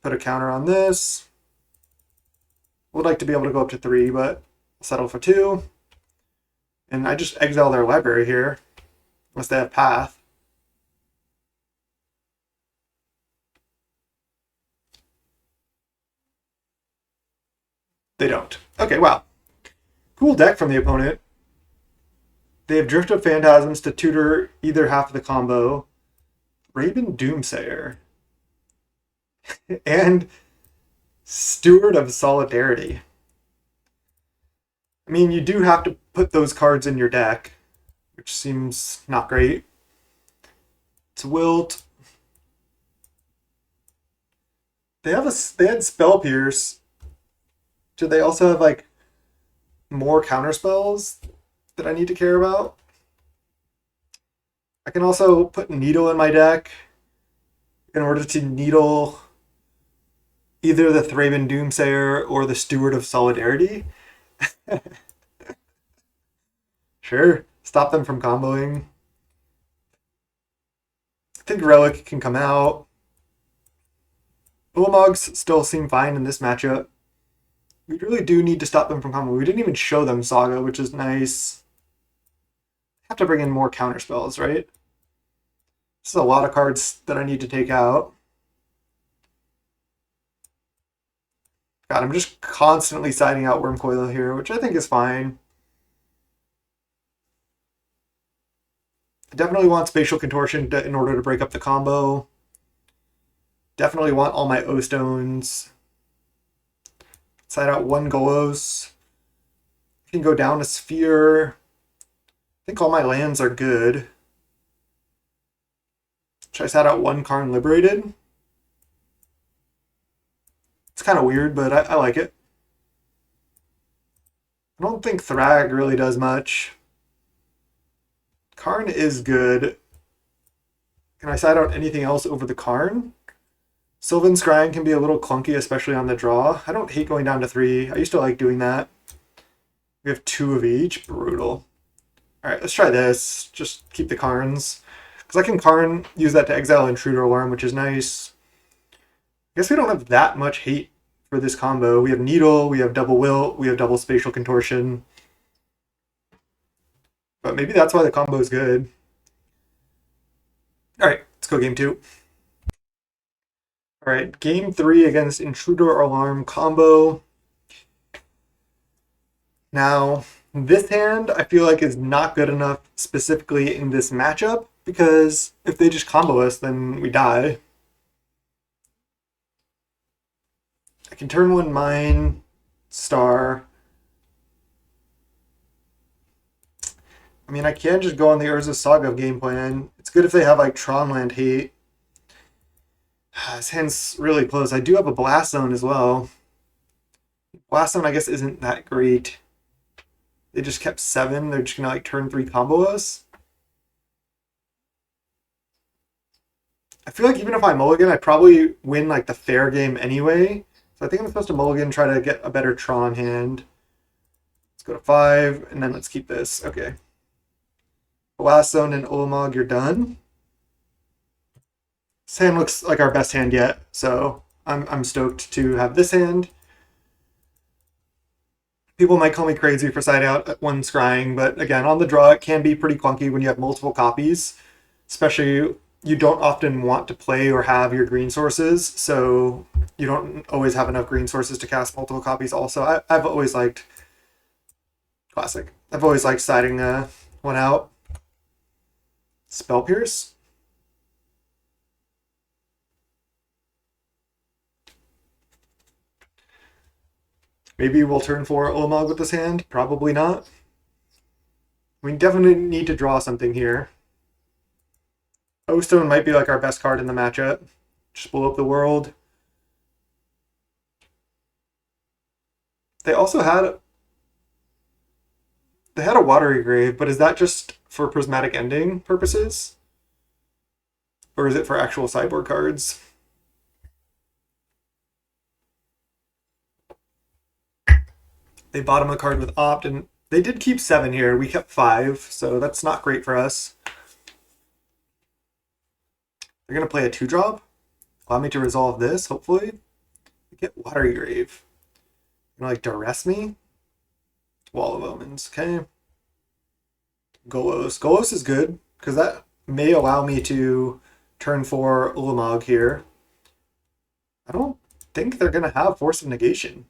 put a counter on this. Would like to be able to go up to 3, but I'll settle for 2. And I just exile their library here, unless they have path. They don't. Okay, wow. Cool deck from the opponent. They have Drift of Phantasms to tutor either half of the combo. Raven Doomsayer. And Steward of Solidarity. I mean, you do have to put those cards in your deck, which seems not great. It's Wilt. They had Spell Pierce. Do they also have like more counter spells that I need to care about? I can also put Needle in my deck in order to needle either the Thraben Doomsayer or the Steward of Solidarity. Sure, stop them from comboing. I think Relic can come out. Ullamogs still seem fine in this matchup. We really do need to stop them from comboing. We didn't even show them Saga, which is nice. Have to bring in more counter spells, right? This is a lot of cards that I need to take out. God, I'm just constantly siding out Wormcoil here, which I think is fine. I definitely want Spatial Contortion in order to break up the combo. Definitely want all my O-Stones. Side out 1 Golos. I can go down a Sphere. I think all my lands are good. Should I side out 1 Karn Liberated? It's kind of weird, but I like it. I don't think Thrag really does much. Karn is good. Can I side out anything else over the Karn? Sylvan Scrying can be a little clunky, especially on the draw. I don't hate going down to 3. I used to like doing that. We have 2 of each. Brutal. Alright, let's try this. Just keep the Karns. Because I can Karn, use that to exile Intruder Alarm, which is nice. I guess we don't have that much hate for this combo. We have Needle, we have double Wilt, we have double Spatial Contortion. But maybe that's why the combo is good. Alright, let's go game 2. Alright, game 3 against Intruder Alarm combo. Now, this hand I feel like is not good enough specifically in this matchup, because if they just combo us, then we die. I can turn 1 mine, star. I mean, I can just go on the URZA Saga game plan. It's good if they have like Tron land hate. This hand's really close. I do have a Blast Zone as well. Blast Zone, I guess, isn't that great. They just kept 7. They're just gonna like turn 3 combo us. I feel like even if I mulligan, I probably win like the fair game anyway. So I think I'm supposed to mulligan, try to get a better Tron hand. Let's go to 5, and then let's keep this. Okay. Blast Zone and Ulamog, you're done. This hand looks like our best hand yet, so I'm stoked to have this hand. People might call me crazy for side out at 1 scrying, but again, on the draw, it can be pretty clunky when you have multiple copies, especially you don't often want to play or have your green sources, so you don't always have enough green sources to cast multiple copies also. I've always liked classic. I've always liked siding 1 out. Spell Pierce. Maybe we'll turn 4 Ulamog with this hand. Probably not. We definitely need to draw something here. O-Stone might be like our best card in the matchup. Just blow up the world. They also had... They had a Watery Grave, but is that just for Prismatic Ending purposes? Or is it for actual sideboard cards? They bottom a card with Opt, and they did keep 7 here. We kept 5, so that's not great for us. They're going to play a 2-drop. Allow me to resolve this, hopefully. Get Watery Grave. You know, like duress me? Wall of Omens. Okay. Golos. Golos is good because that may allow me to turn 4 Ulamog here. I don't think they're going to have Force of Negation.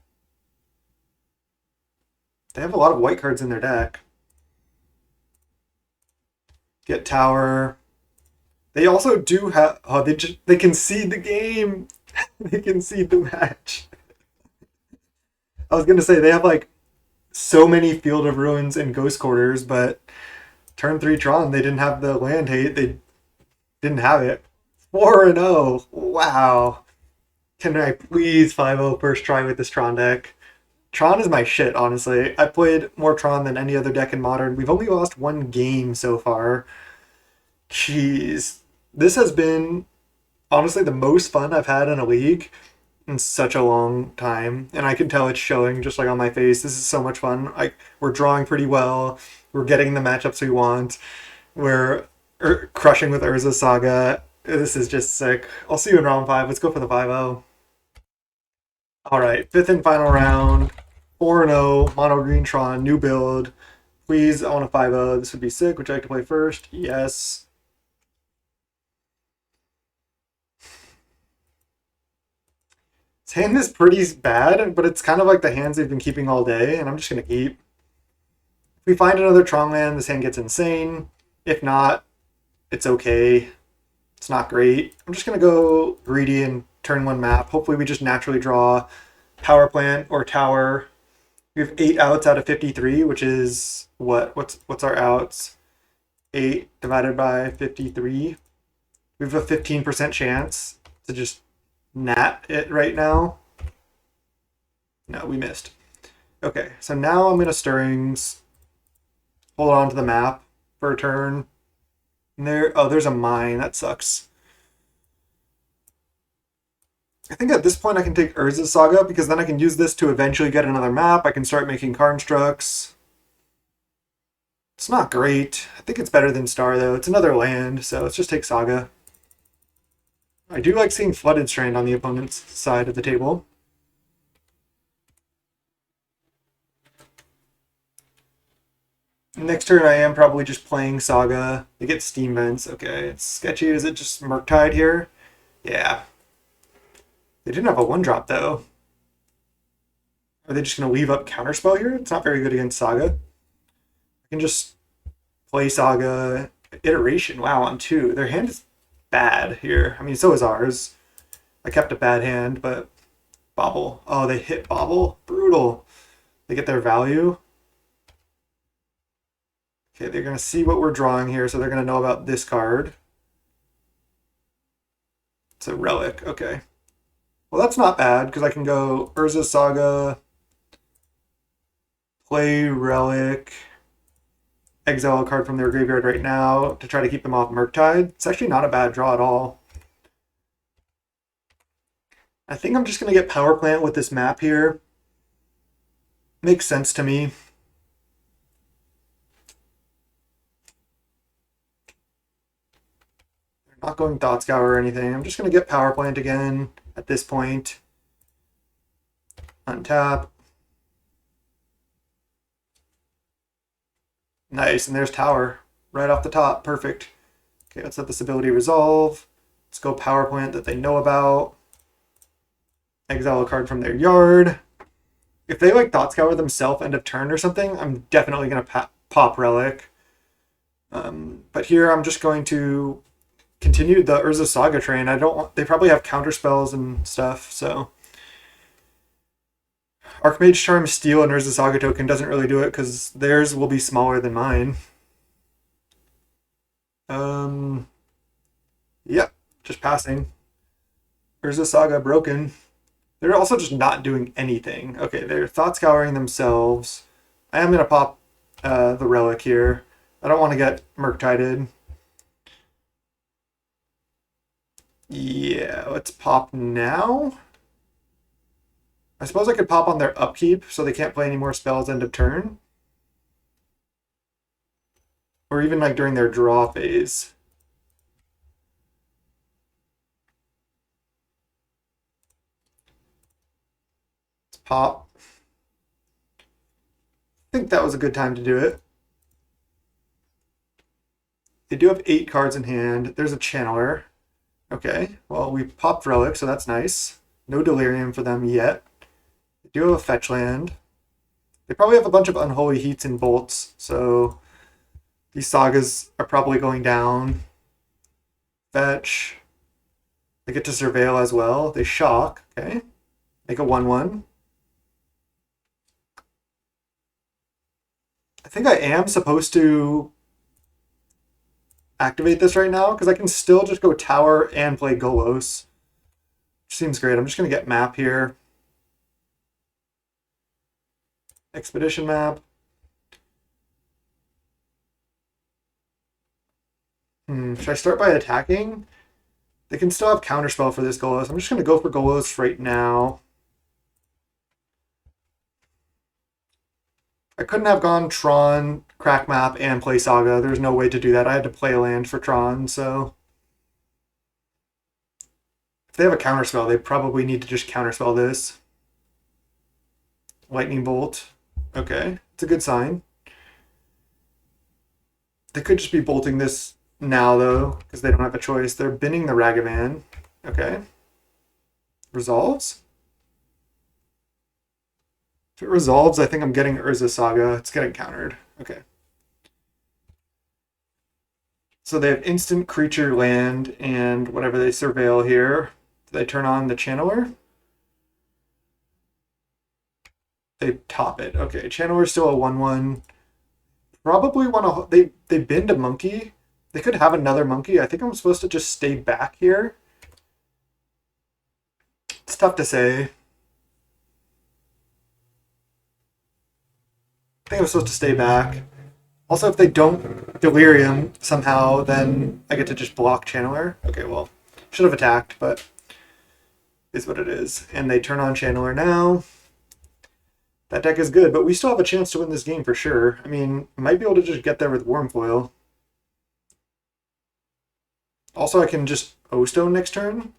They have a lot of white cards in their deck. Get Tower. They also do have... Oh, they concede the game. They concede the match. I was going to say, they have like so many Field of Ruins and Ghost Quarters, but turn 3 Tron, they didn't have the land hate. They didn't have it. 4-0. Wow. Can I please 5-0 first try with this Tron deck? Tron is my shit, honestly. I played more Tron than any other deck in Modern. We've only lost 1 game so far. Jeez. This has been, honestly, the most fun I've had in a league in such a long time. And I can tell it's showing just like on my face. This is so much fun. We're drawing pretty well. We're getting the matchups we want. We're crushing with URZA Saga. This is just sick. I'll see you in round 5. Let's go for the 5-0. Alright, 5th and final round. 4-0, Mono Green Tron, new build. Please, I want a 5-0. This would be sick. Would you like to play first? Yes. This hand is pretty bad, but it's kind of like the hands they've been keeping all day, and I'm just going to keep. If we find another Tron land, this hand gets insane. If not, it's okay. It's not great. I'm just going to go greedy and turn 1 map. Hopefully we just naturally draw Power Plant or Tower. We have 8 outs out of 53, which is what? What's our outs? 8 divided by 53. We have a 15% chance to just nat it right now. No, we missed. Okay, so now I'm going to Stirrings. Hold on to the map for a turn. And there's a mine. That sucks. I think at this point I can take URZA Saga because then I can use this to eventually get another map. I can start making Constructs. It's not great. I think it's better than Star though. It's another land, so let's just take Saga. I do like seeing Flooded Strand on the opponent's side of the table. Next turn I am probably just playing Saga. They get Steam Vents. Okay, it's sketchy. Is it just Murktide here? Yeah. They didn't have a 1-drop though. Are they just going to leave up Counterspell here? It's not very good against Saga. I can just play Saga. Iteration, wow, on 2. Their hand is bad here. I mean, so is ours. I kept a bad hand, but Bobble. Oh, they hit Bobble? Brutal. They get their value. Okay, they're going to see what we're drawing here, so they're going to know about this card. It's a Relic, okay. Well, that's not bad, because I can go URZA Saga, play Relic, exile a card from their graveyard right now to try to keep them off Murktide. It's actually not a bad draw at all. I think I'm just going to get Power Plant with this map here. Makes sense to me. They're not going Thought Scour or anything. I'm just going to get Power Plant again at this point. Untap. Nice, and there's Tower right off the top. Perfect. Okay, let's let this ability resolve. Let's go Power Plant that they know about. Exile a card from their yard. If they like Thought Scour themselves end of turn or something, I'm definitely going to pop Relic. But here I'm just going to continue the URZA Saga train. They probably have counter spells and stuff, so. Archmage Charm Steel and URZA Saga token doesn't really do it because theirs will be smaller than mine. Yep, just passing. URZA Saga broken. They're also just not doing anything. Okay, they're Thought Scouring themselves. I am going to pop the Relic here. I don't want to get Murktided. Yeah, let's pop now. I suppose I could pop on their upkeep so they can't play any more spells end of turn. Or even like during their draw phase. pop. I think that was a good time to do it. They do have 8 cards in hand. There's a Channeler. Okay, well, we popped Relic, so that's nice. No Delirium for them yet. They do have a fetch land. They probably have a bunch of Unholy Heats and Bolts, so these Sagas are probably going down. Fetch. They get to Surveil as well. They shock. Okay. Make a 1/1. I think I am supposed to activate this right now because I can still just go Tower and play Golos. Which seems great. I'm just going to get map here. Expedition map. Should I start by attacking? They can still have counterspell for this Golos. I'm just going to go for Golos right now. I couldn't have gone Tron, crack map, and play Saga. There's no way to do that. I had to play a land for Tron, so... If they have a counterspell, they probably need to just counterspell this. Lightning Bolt. Okay, it's a good sign. They could just be bolting this now, though, because they don't have a choice. They're binning the Ragavan. Okay. Resolves? If it resolves, I think I'm getting URZA Saga. It's getting countered. Okay. So they have instant creature land and whatever they surveil here. Do they turn on the Channeler? They top it. Okay, Channeler's still a 1/1. Probably want to... They bind a monkey. They could have another monkey. I think I'm supposed to just stay back here. It's tough to say. I think I'm supposed to stay back. Also, if they don't Delirium somehow, then I get to just block Channeler. Okay, well, should have attacked, but is what it is. And they turn on Channeler now. That deck is good, but we still have a chance to win this game for sure. I mean, might be able to just get there with Wormfoil. Also, I can just O-Stone next turn.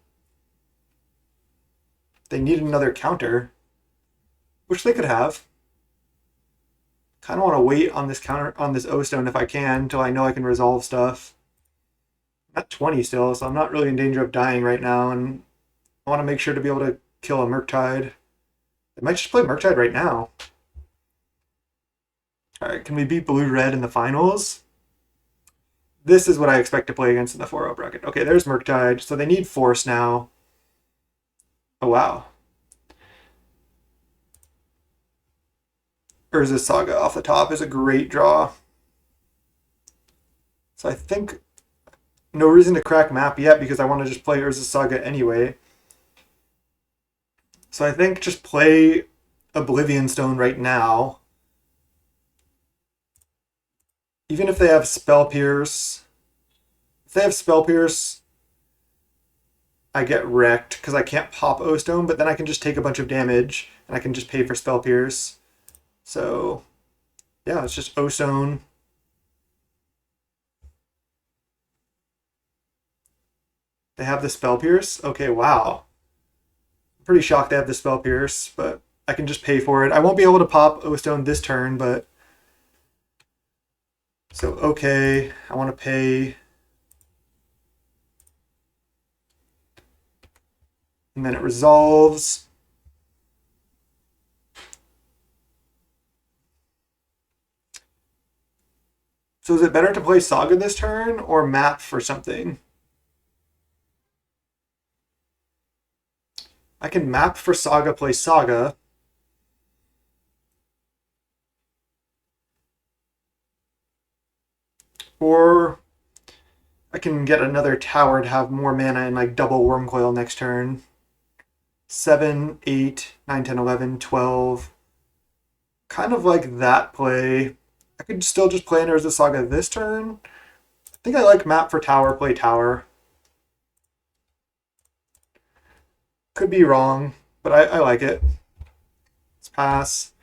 They need another counter, which they could have. Kind of want to wait on this counter, on this O-Stone if I can, until I know I can resolve stuff. I'm at 20 still, so I'm not really in danger of dying right now, and I want to make sure to be able to kill a Murktide. I might just play Murktide right now. Alright, can we beat Blue-Red in the finals? This is what I expect to play against in the 4-0 bracket. Okay, there's Murktide, so they need Force now. Oh, wow. URZA Saga off the top is a great draw. So I think no reason to crack map yet because I want to just play URZA Saga anyway. So I think just play Oblivion Stone right now. Even if they have Spell Pierce. If they have Spell Pierce, I get wrecked because I can't pop O-Stone, but then I can just take a bunch of damage and I can just pay for Spell Pierce. So, yeah, it's just O-Stone. They have the Spell Pierce? Okay, wow. I'm pretty shocked they have the Spell Pierce, but I can just pay for it. I won't be able to pop O-Stone this turn, but... So, okay, I want to pay... And then it resolves. So is it better to play Saga this turn or map for something? I can map for Saga, play Saga. Or I can get another tower to have more mana and like double Wormcoil next turn. 7, 8, 9, 10, 11, 12. Kind of like that play. I could still just play URZA Saga this turn. I think I like map for tower, play tower. Could be wrong, but I like it. Let's pass.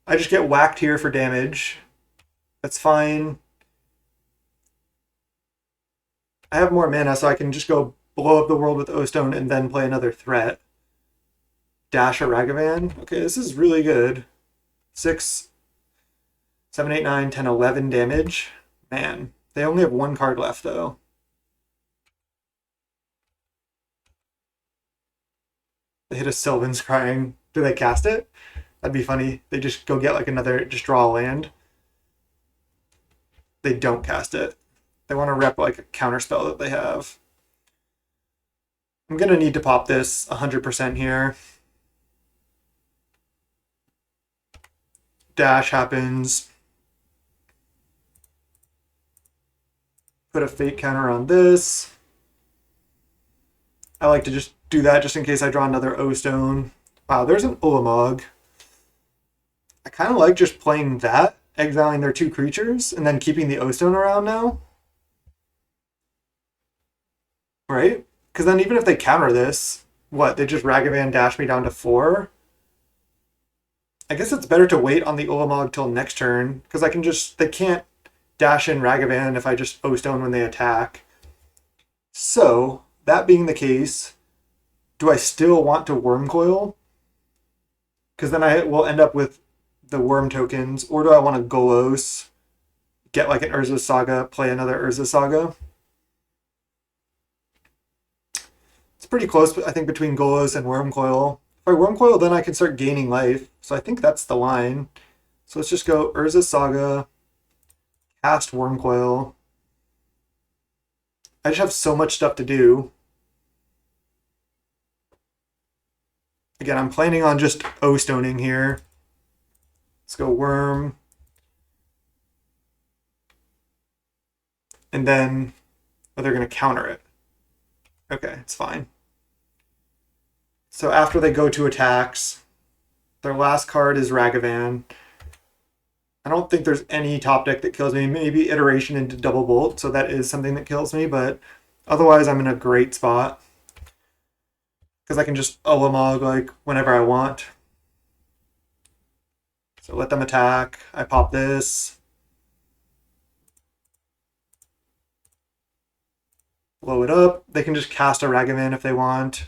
I just get whacked here for damage. That's fine. I have more mana, so I can just go blow up the world with O-Stone and then play another threat. dash a Ragavan. Okay, this is really good. 6, 7, 8, 9, 10, 11 damage. Man, they only have one card left though. They hit a Sylvan's Crying. Do they cast it? That'd be funny. They just go get like another, just draw a land. They don't cast it. They want to rep like a counterspell that they have. I'm going to need to pop this 100% here. Dash happens. Put a fate counter on this. I like to just do that just in case I draw another O-Stone. Wow, there's an Ulamog. I kind of like just playing that, exiling their 2 creatures, and then keeping the O-Stone around now. Right? Because then even if they counter this, what, they just Ragavan dash me down to 4? I guess it's better to wait on the Ulamog till next turn, because I can just, they can't dash in Ragavan if I just O-Stone when they attack. So, that being the case, do I still want to Wormcoil? Because then I will end up with the worm tokens, or do I want to Golos, get like an URZA Saga, play another URZA Saga? It's pretty close, I think, between Golos and Wormcoil. If I Wormcoil, then I can start gaining life, so I think that's the line. So let's just go URZA Saga, cast Wormcoil. I just have so much stuff to do. Again, I'm planning on just O-Stoning here. Let's go Worm. And then, oh, they're going to counter it. Okay, it's fine. So after they go to attacks, their last card is Ragavan. I don't think there's any top deck that kills me. Maybe Iteration into Double Bolt, so that is something that kills me, but otherwise I'm in a great spot. Because I can just Ulamog like whenever I want. So let them attack. I pop this. Blow it up. They can just cast a Ragavan if they want.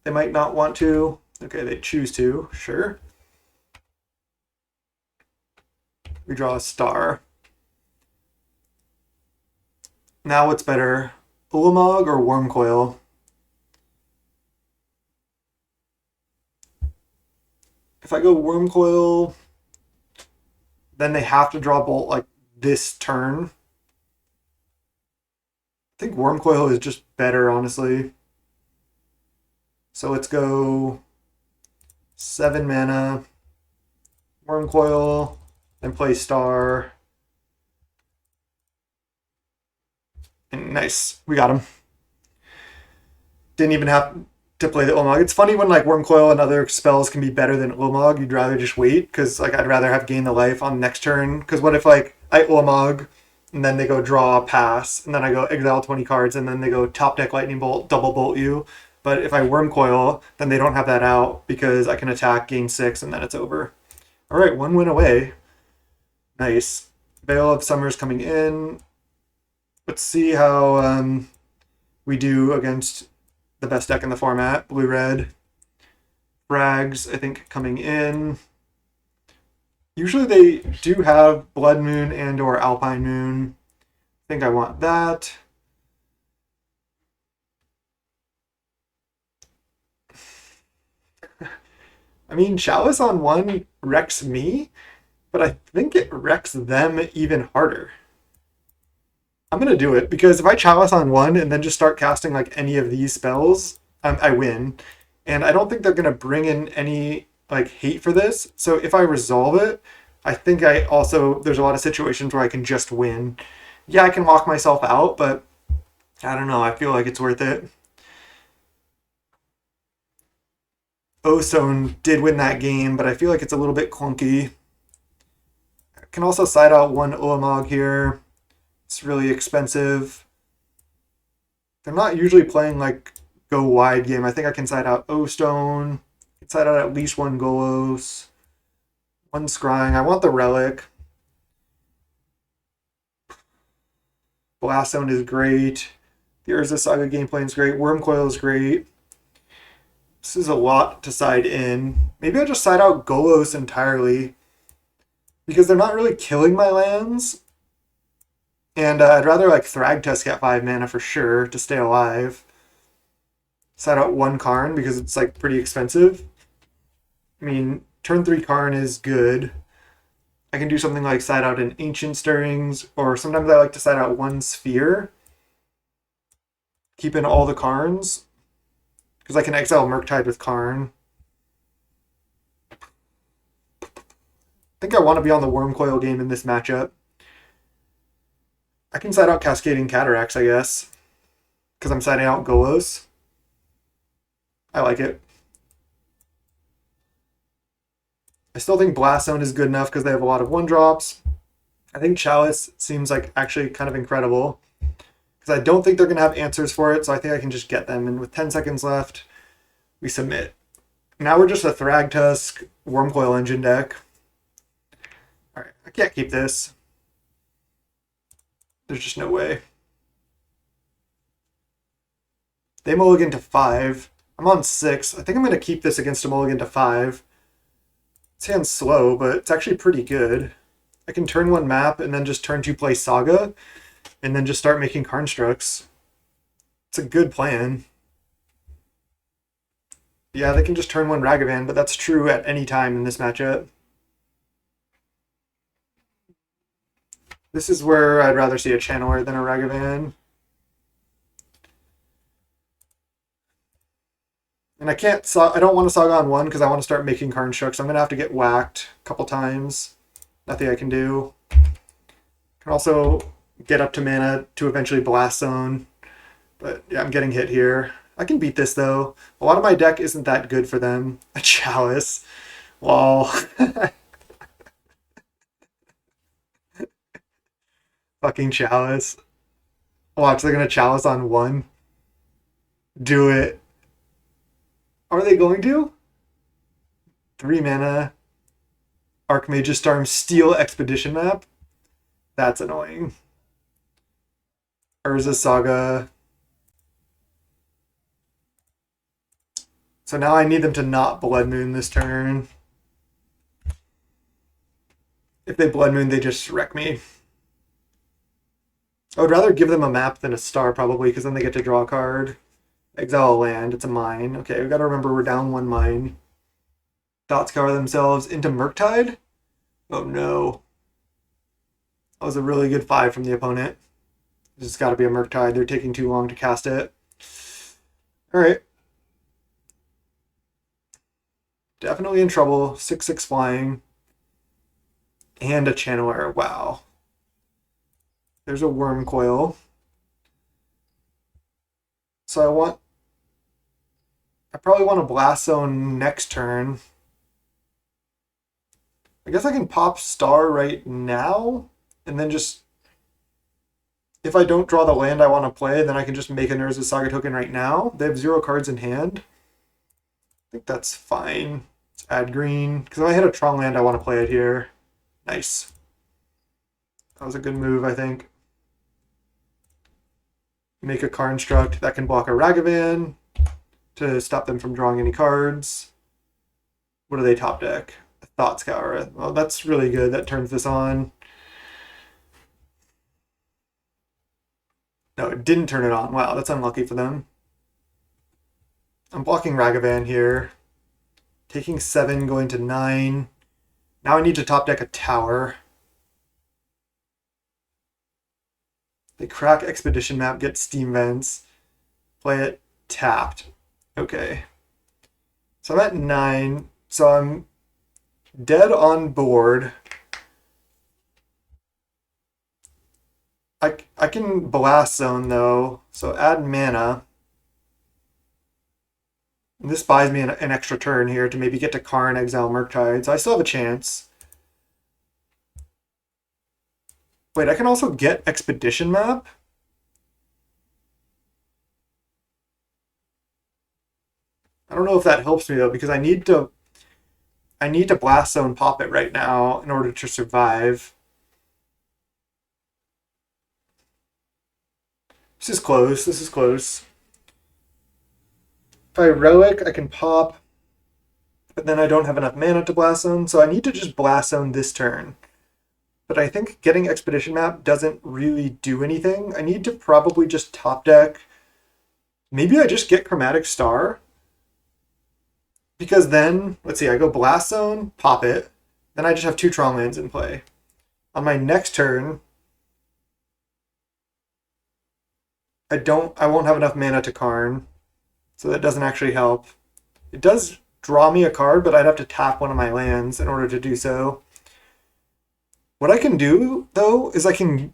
They might not want to. Okay, they choose to. Sure. We draw a star. Now what's better? Ulamog or Wormcoil? If I go Wormcoil, then they have to draw Bolt like this turn. I think Wormcoil is just better, honestly. So let's go 7 mana, Wormcoil, then play Star. And nice, we got him. Didn't even have to play the Ulamog. It's funny when like Wormcoil and other spells can be better than Ulamog. You'd rather just wait because like I'd rather have gain the life on next turn. Because what if like I Ulamog and then they go draw, pass, and then I go exile 20 cards and then they go top deck Lightning Bolt, double bolt you. But if I Wormcoil, then they don't have that out because I can attack, gain 6, and then it's over. All right, 1 win away. Nice. Veil of Summer's coming in. Let's see how we do against the best deck in the format. Blue-red. Frags, I think, coming in. Usually they do have Blood Moon and or Alpine Moon. I think I want that. I mean, Chalice on 1 wrecks me, but I think it wrecks them even harder. I'm going to do it, because if I Chalice on 1 and then just start casting like any of these spells, I win. And I don't think they're going to bring in any like hate for this. So if I resolve it, I think there's a lot of situations where I can just win. Yeah, I can lock myself out, but I don't know. I feel like it's worth it. O-Stone did win that game, but I feel like it's a little bit clunky. I can also side out 1 Ulamog here. It's really expensive. They're not usually playing like go wide game. I think I can side out O-Stone. I can side out at least 1 Golos. 1 Scrying. I want the Relic. Blast Zone is great. The URZA Saga game plan is great. Wormcoil is great. This is a lot to side in. Maybe I'll just side out Golos entirely because they're not really killing my lands. And I'd rather like Thragtusk at 5 mana for sure to stay alive. Side out 1 Karn because it's like pretty expensive. I mean, turn 3 Karn is good. I can do something like side out an Ancient Stirrings, or sometimes I like to side out 1 Sphere. Keep in all the Karns. Because I can exile Murktide with Karn. I think I want to be on the Wormcoil game in this matchup. I can side out Cascading Cataracts, I guess. Because I'm siding out Golos. I like it. I still think Blast Zone is good enough because they have a lot of 1-drops. I think Chalice seems like actually kind of incredible. Because I don't think they're going to have answers for it, so I think I can just get them. And with 10 seconds left, we submit. Now we're just a Thragtusk Wormcoil Engine deck. Alright, I can't keep this. There's just no way. They mulligan to 5. I'm on 6. I think I'm going to keep this against a mulligan to 5. This hand's slow, but it's actually pretty good. I can turn 1 map and then just turn 2 play Saga, and then just start making Karnstructs. It's a good plan. Yeah, they can just turn 1 Ragavan, but that's true at any time in this matchup. This is where I'd rather see a Channeler than a Ragavan. And I don't want to Saga on 1 because I want to start making Karnstructs. So I'm going to have to get whacked a couple times. Nothing I can do. Can also get up to mana to eventually Blast Zone. But yeah, I'm getting hit here. I can beat this though. A lot of my deck isn't that good for them. A Chalice. Lol. Fucking Chalice. Watch, they're going to Chalice on 1. Do it. Are they going to? 3 mana. Archmage's Storm Steel Expedition map. That's annoying. URZA Saga. So now I need them to not Blood Moon this turn. If they Blood Moon, they just wreck me. I would rather give them a map than a star, probably, because then they get to draw a card. Exile a land. It's a mine. Okay, we've got to remember we're down 1 mine. Thoughts cover themselves into Murktide? Oh no. That was a really good 5 from the opponent. It's got to be a Murktide. They're taking too long to cast it. Alright. Definitely in trouble. 6/6 flying. And a Channeler. Wow. There's a Wormcoil. So I probably want a Blast Zone next turn. I guess I can pop Star right now, and then just, if I don't draw the land I want to play, then I can just make a URZA Saga token right now. They have 0 cards in hand. I think that's fine. Let's add green, because if I hit a Tron land, I want to play it here. Nice. That was a good move, I think. Make a Karnstruct that can block a Ragavan to stop them from drawing any cards. What do they top deck? A Thought Scour. Well, that's really good. That turns this on. No, it didn't turn it on. Wow, that's unlucky for them. I'm blocking Ragavan here. Taking 7, going to 9. Now I need to top deck a tower. They crack Expedition Map, get Steam Vents. Play it tapped. Okay. So I'm at 9. So I'm dead on board. I can Blast Zone though. So add mana. And this buys me an extra turn here to maybe get to Karn, exile Murktide. So I still have a chance. Wait, I can also get Expedition Map? I don't know if that helps me though, because I need to Blast Zone pop it right now in order to survive. This is close. This is close. If I Relic, I can pop, but then I don't have enough mana to Blast Zone, so I need to just Blast Zone this turn. But I think getting Expedition Map doesn't really do anything. I need to probably just top deck. Maybe I just get Chromatic Star. Because then, let's see, I go Blast Zone, pop it. Then I just have 2 Tron lands in play. On my next turn, I won't have enough mana to Karn. So that doesn't actually help. It does draw me a card, but I'd have to tap one of my lands in order to do so. What I can do, though, is I can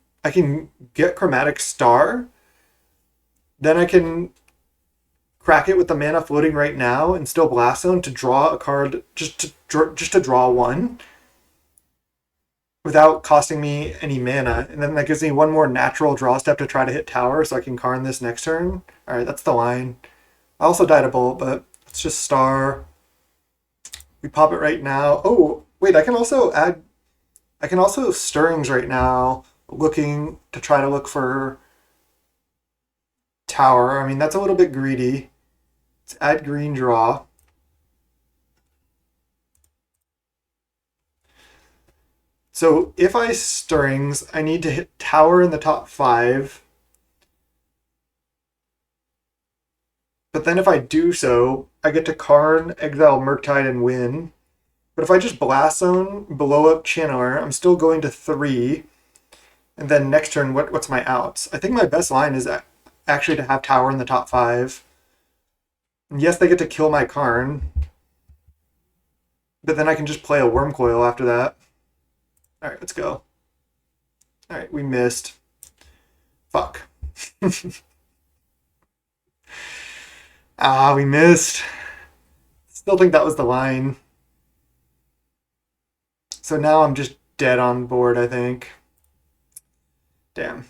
get Chromatic Star. Then I can crack it with the mana floating right now and still Blast Zone to draw a card, just to draw one without costing me any mana. And then that gives me one more natural draw step to try to hit tower so I can Karn this next turn. All right, that's the line. I also died a bolt, but it's just Star. We pop it right now. Oh, wait, I can also Stirrings right now, looking to try to look for tower. I mean, that's a little bit greedy. Let's add green draw. So if I Stirrings, I need to hit tower in the top 5. But then if I do so, I get to Karn, exile Murktide, and win. But if I just Blast Zone, blow up Channeler, I'm still going to 3. And then next turn, what's my outs? I think my best line is actually to have tower in the top 5. And yes, they get to kill my Karn. But then I can just play a Wormcoil after that. Alright, let's go. Alright, we missed. Fuck. We missed. Still think that was the line. So now I'm just dead on board, I think. Damn.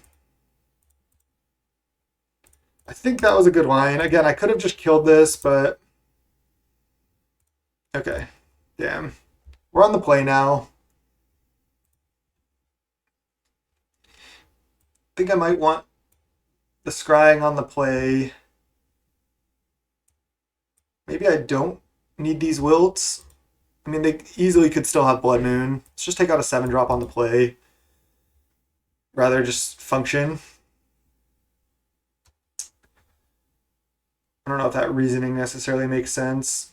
I think that was a good line. Again, I could have just killed this, but... Okay. Damn. We're on the play now. I think I might want the scrying on the play. Maybe I don't need these wilts. I mean, they easily could still have Blood Moon. Let's just take out a 7-drop on the play. Rather just function. I don't know if that reasoning necessarily makes sense.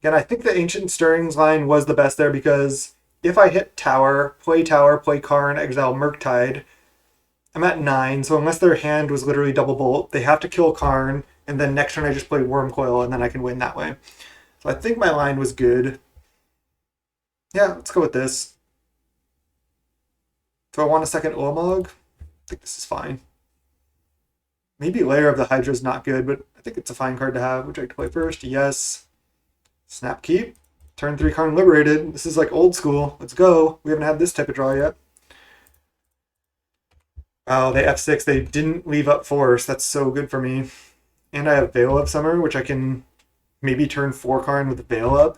Again, I think the Ancient Stirrings line was the best there because if I hit tower, play Karn, exile Murktide, I'm at 9, so unless their hand was literally double bolt, they have to kill Karn, and then next turn I just play Wormcoil, and then I can win that way. So I think my line was good. Yeah, let's go with this. Do I want a second Ulamog? I think this is fine. Maybe Lair of the Hydra is not good, but I think it's a fine card to have. Would you like to play first? Yes. Snap Keep. Turn 3 Karn Liberated. This is like old school. Let's go. We haven't had this type of draw yet. Oh, they F6. They didn't leave up Force. That's so good for me. And I have Veil of Summer, which I can maybe turn 4 Karn with Veil up,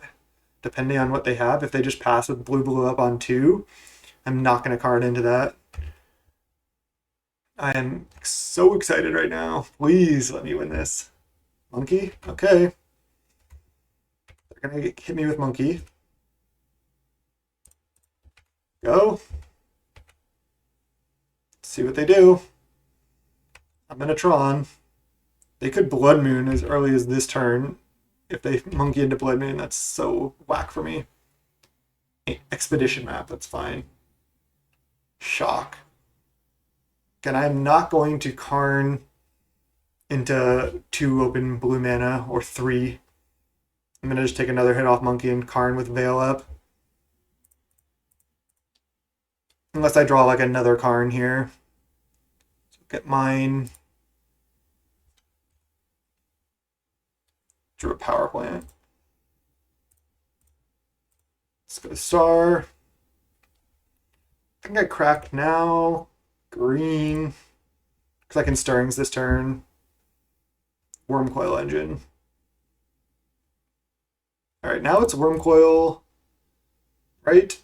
depending on what they have. If they just pass with blue up on 2, I'm not going to Karn into that. I am so excited right now. Please let me win this. Monkey? Okay. They're going to hit me with Monkey. Go. See what they do. I'm in a Tron. They could Blood Moon as early as this turn. If they Monkey into Blood Moon, that's so whack for me. Expedition Map, that's fine. Shock. Again, I'm not going to Karn into 2 open blue mana, or 3. I'm going to just take another hit off Monkey and Karn with Veil up. Unless I draw like another Karn here. So get mine. Drew a power plant. Let's go to Star. I think I cracked now. Green. Because I can Stirrings this turn. Wormcoil Engine. Alright, now it's Wormcoil. Right?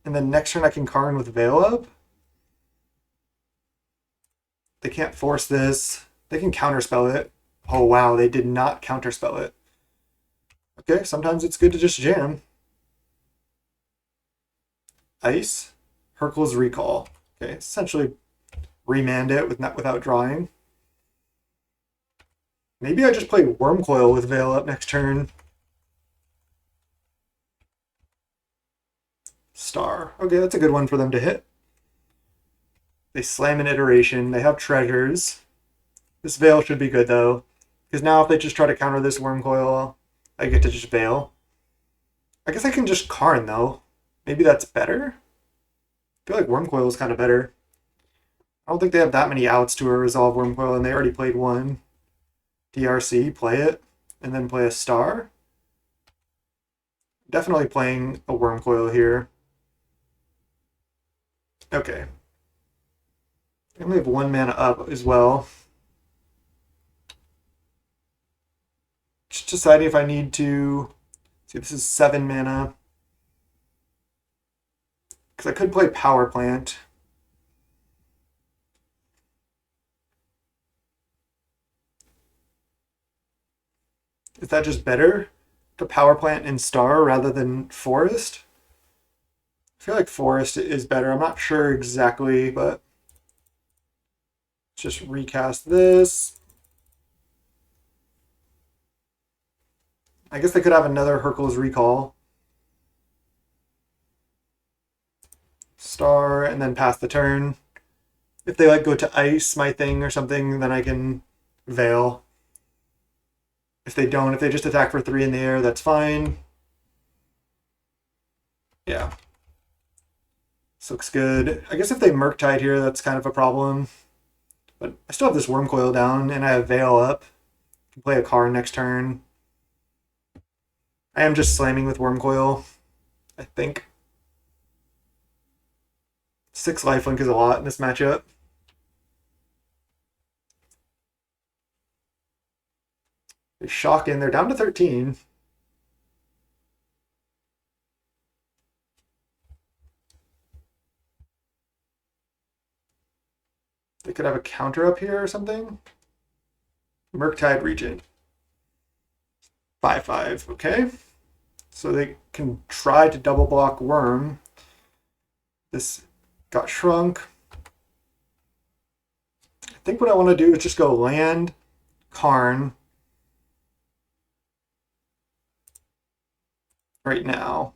And then next turn I can Karn with Veil up. They can't force this. They can counterspell it. Oh wow, they did not counterspell it. Okay, sometimes it's good to just jam. Ice, Hercule's Recall. Okay, essentially remand it without drawing. Maybe I just play Wormcoil with Veil up next turn. Star. Okay, that's a good one for them to hit. They slam an iteration. They have treasures. This Veil should be good, though. Because now if they just try to counter this Wormcoil, I get to just Veil. I guess I can just Karn, though. Maybe that's better? I feel like Wormcoil is kind of better. I don't think they have that many outs to a Resolve Wormcoil, and they already played one. DRC, play it, and then play a Star. Definitely playing a Wormcoil here. Okay. I only have 1 mana up as well. Just deciding if I need to... See, this is 7 mana. Because I could play Power Plant. Is that just better to Power Plant and Star rather than Forest? I feel like Forest is better. I'm not sure exactly, but let's just recast this. I guess they could have another Hercule's Recall. Star, and then pass the turn. If they like go to ice my thing or something, then I can Veil. If they don't, if they just attack for 3 in the air, that's fine. Yeah. This looks good. I guess if they Murktide here, that's kind of a problem. But I still have this Wormcoil down, and I have Veil up. I can play a card next turn. I am just slamming with Wormcoil, I think. 6 lifelink is a lot in this matchup. They shock in. They're down to 13. They could have a counter up here or something. Murktide Regent. 5/5. Okay. So they can try to double block Worm. This got shrunk. I think what I want to do is just go land, Karn. Right now.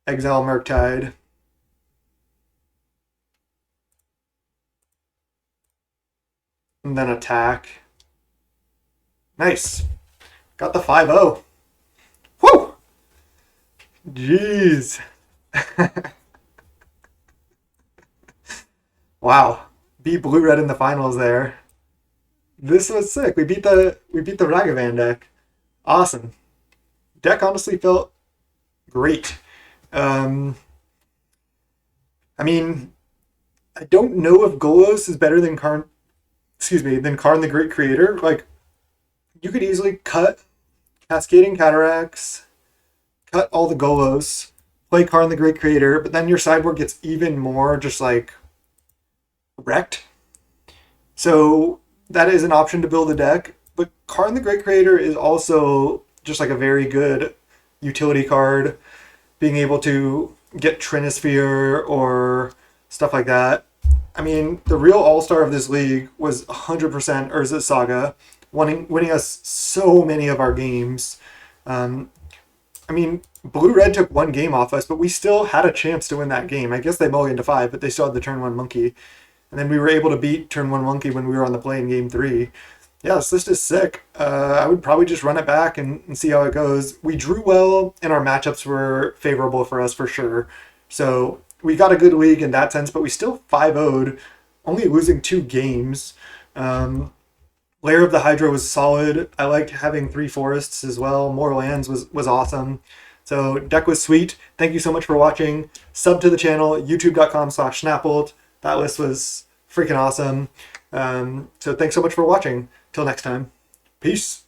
Exile Murktide. And then attack. Nice. Got the 5-0. Woo! Jeez. Wow. Beat Blue-Red in the finals there. This was sick. We beat the Ragavan deck. Awesome. Deck honestly felt great. I mean, I don't know if Golos is better than Karn. Than Karn the Great Creator. Like, you could easily cut Cascading Cataracts, cut all the Golos, play Karn the Great Creator, but then your sideboard gets even more just like wrecked. So that is an option to build a deck. But Karn the Great Creator is also just like a very good utility card, being able to get Trinisphere or stuff like that. I mean, the real all-star of this league was 100% Urza Saga, winning us so many of our games. I mean, Blue-Red took 1 game off us, but we still had a chance to win that game. I guess they mulliganed to 5, but they still had the turn 1 monkey. And then we were able to beat turn 1 monkey when we were on the play in game 3. Yeah, this list is sick. I would probably just run it back and see how it goes. We drew well, and our matchups were favorable for us for sure. So we got a good league in that sense, but we still 5-0'd, only losing 2 games. Lair of the Hydra was solid. I liked having 3 forests as well. More lands was awesome. So deck was sweet. Thank you so much for watching. Sub to the channel, youtube.com/Snapbolt. That list was freaking awesome. So thanks so much for watching. Till next time. Peace.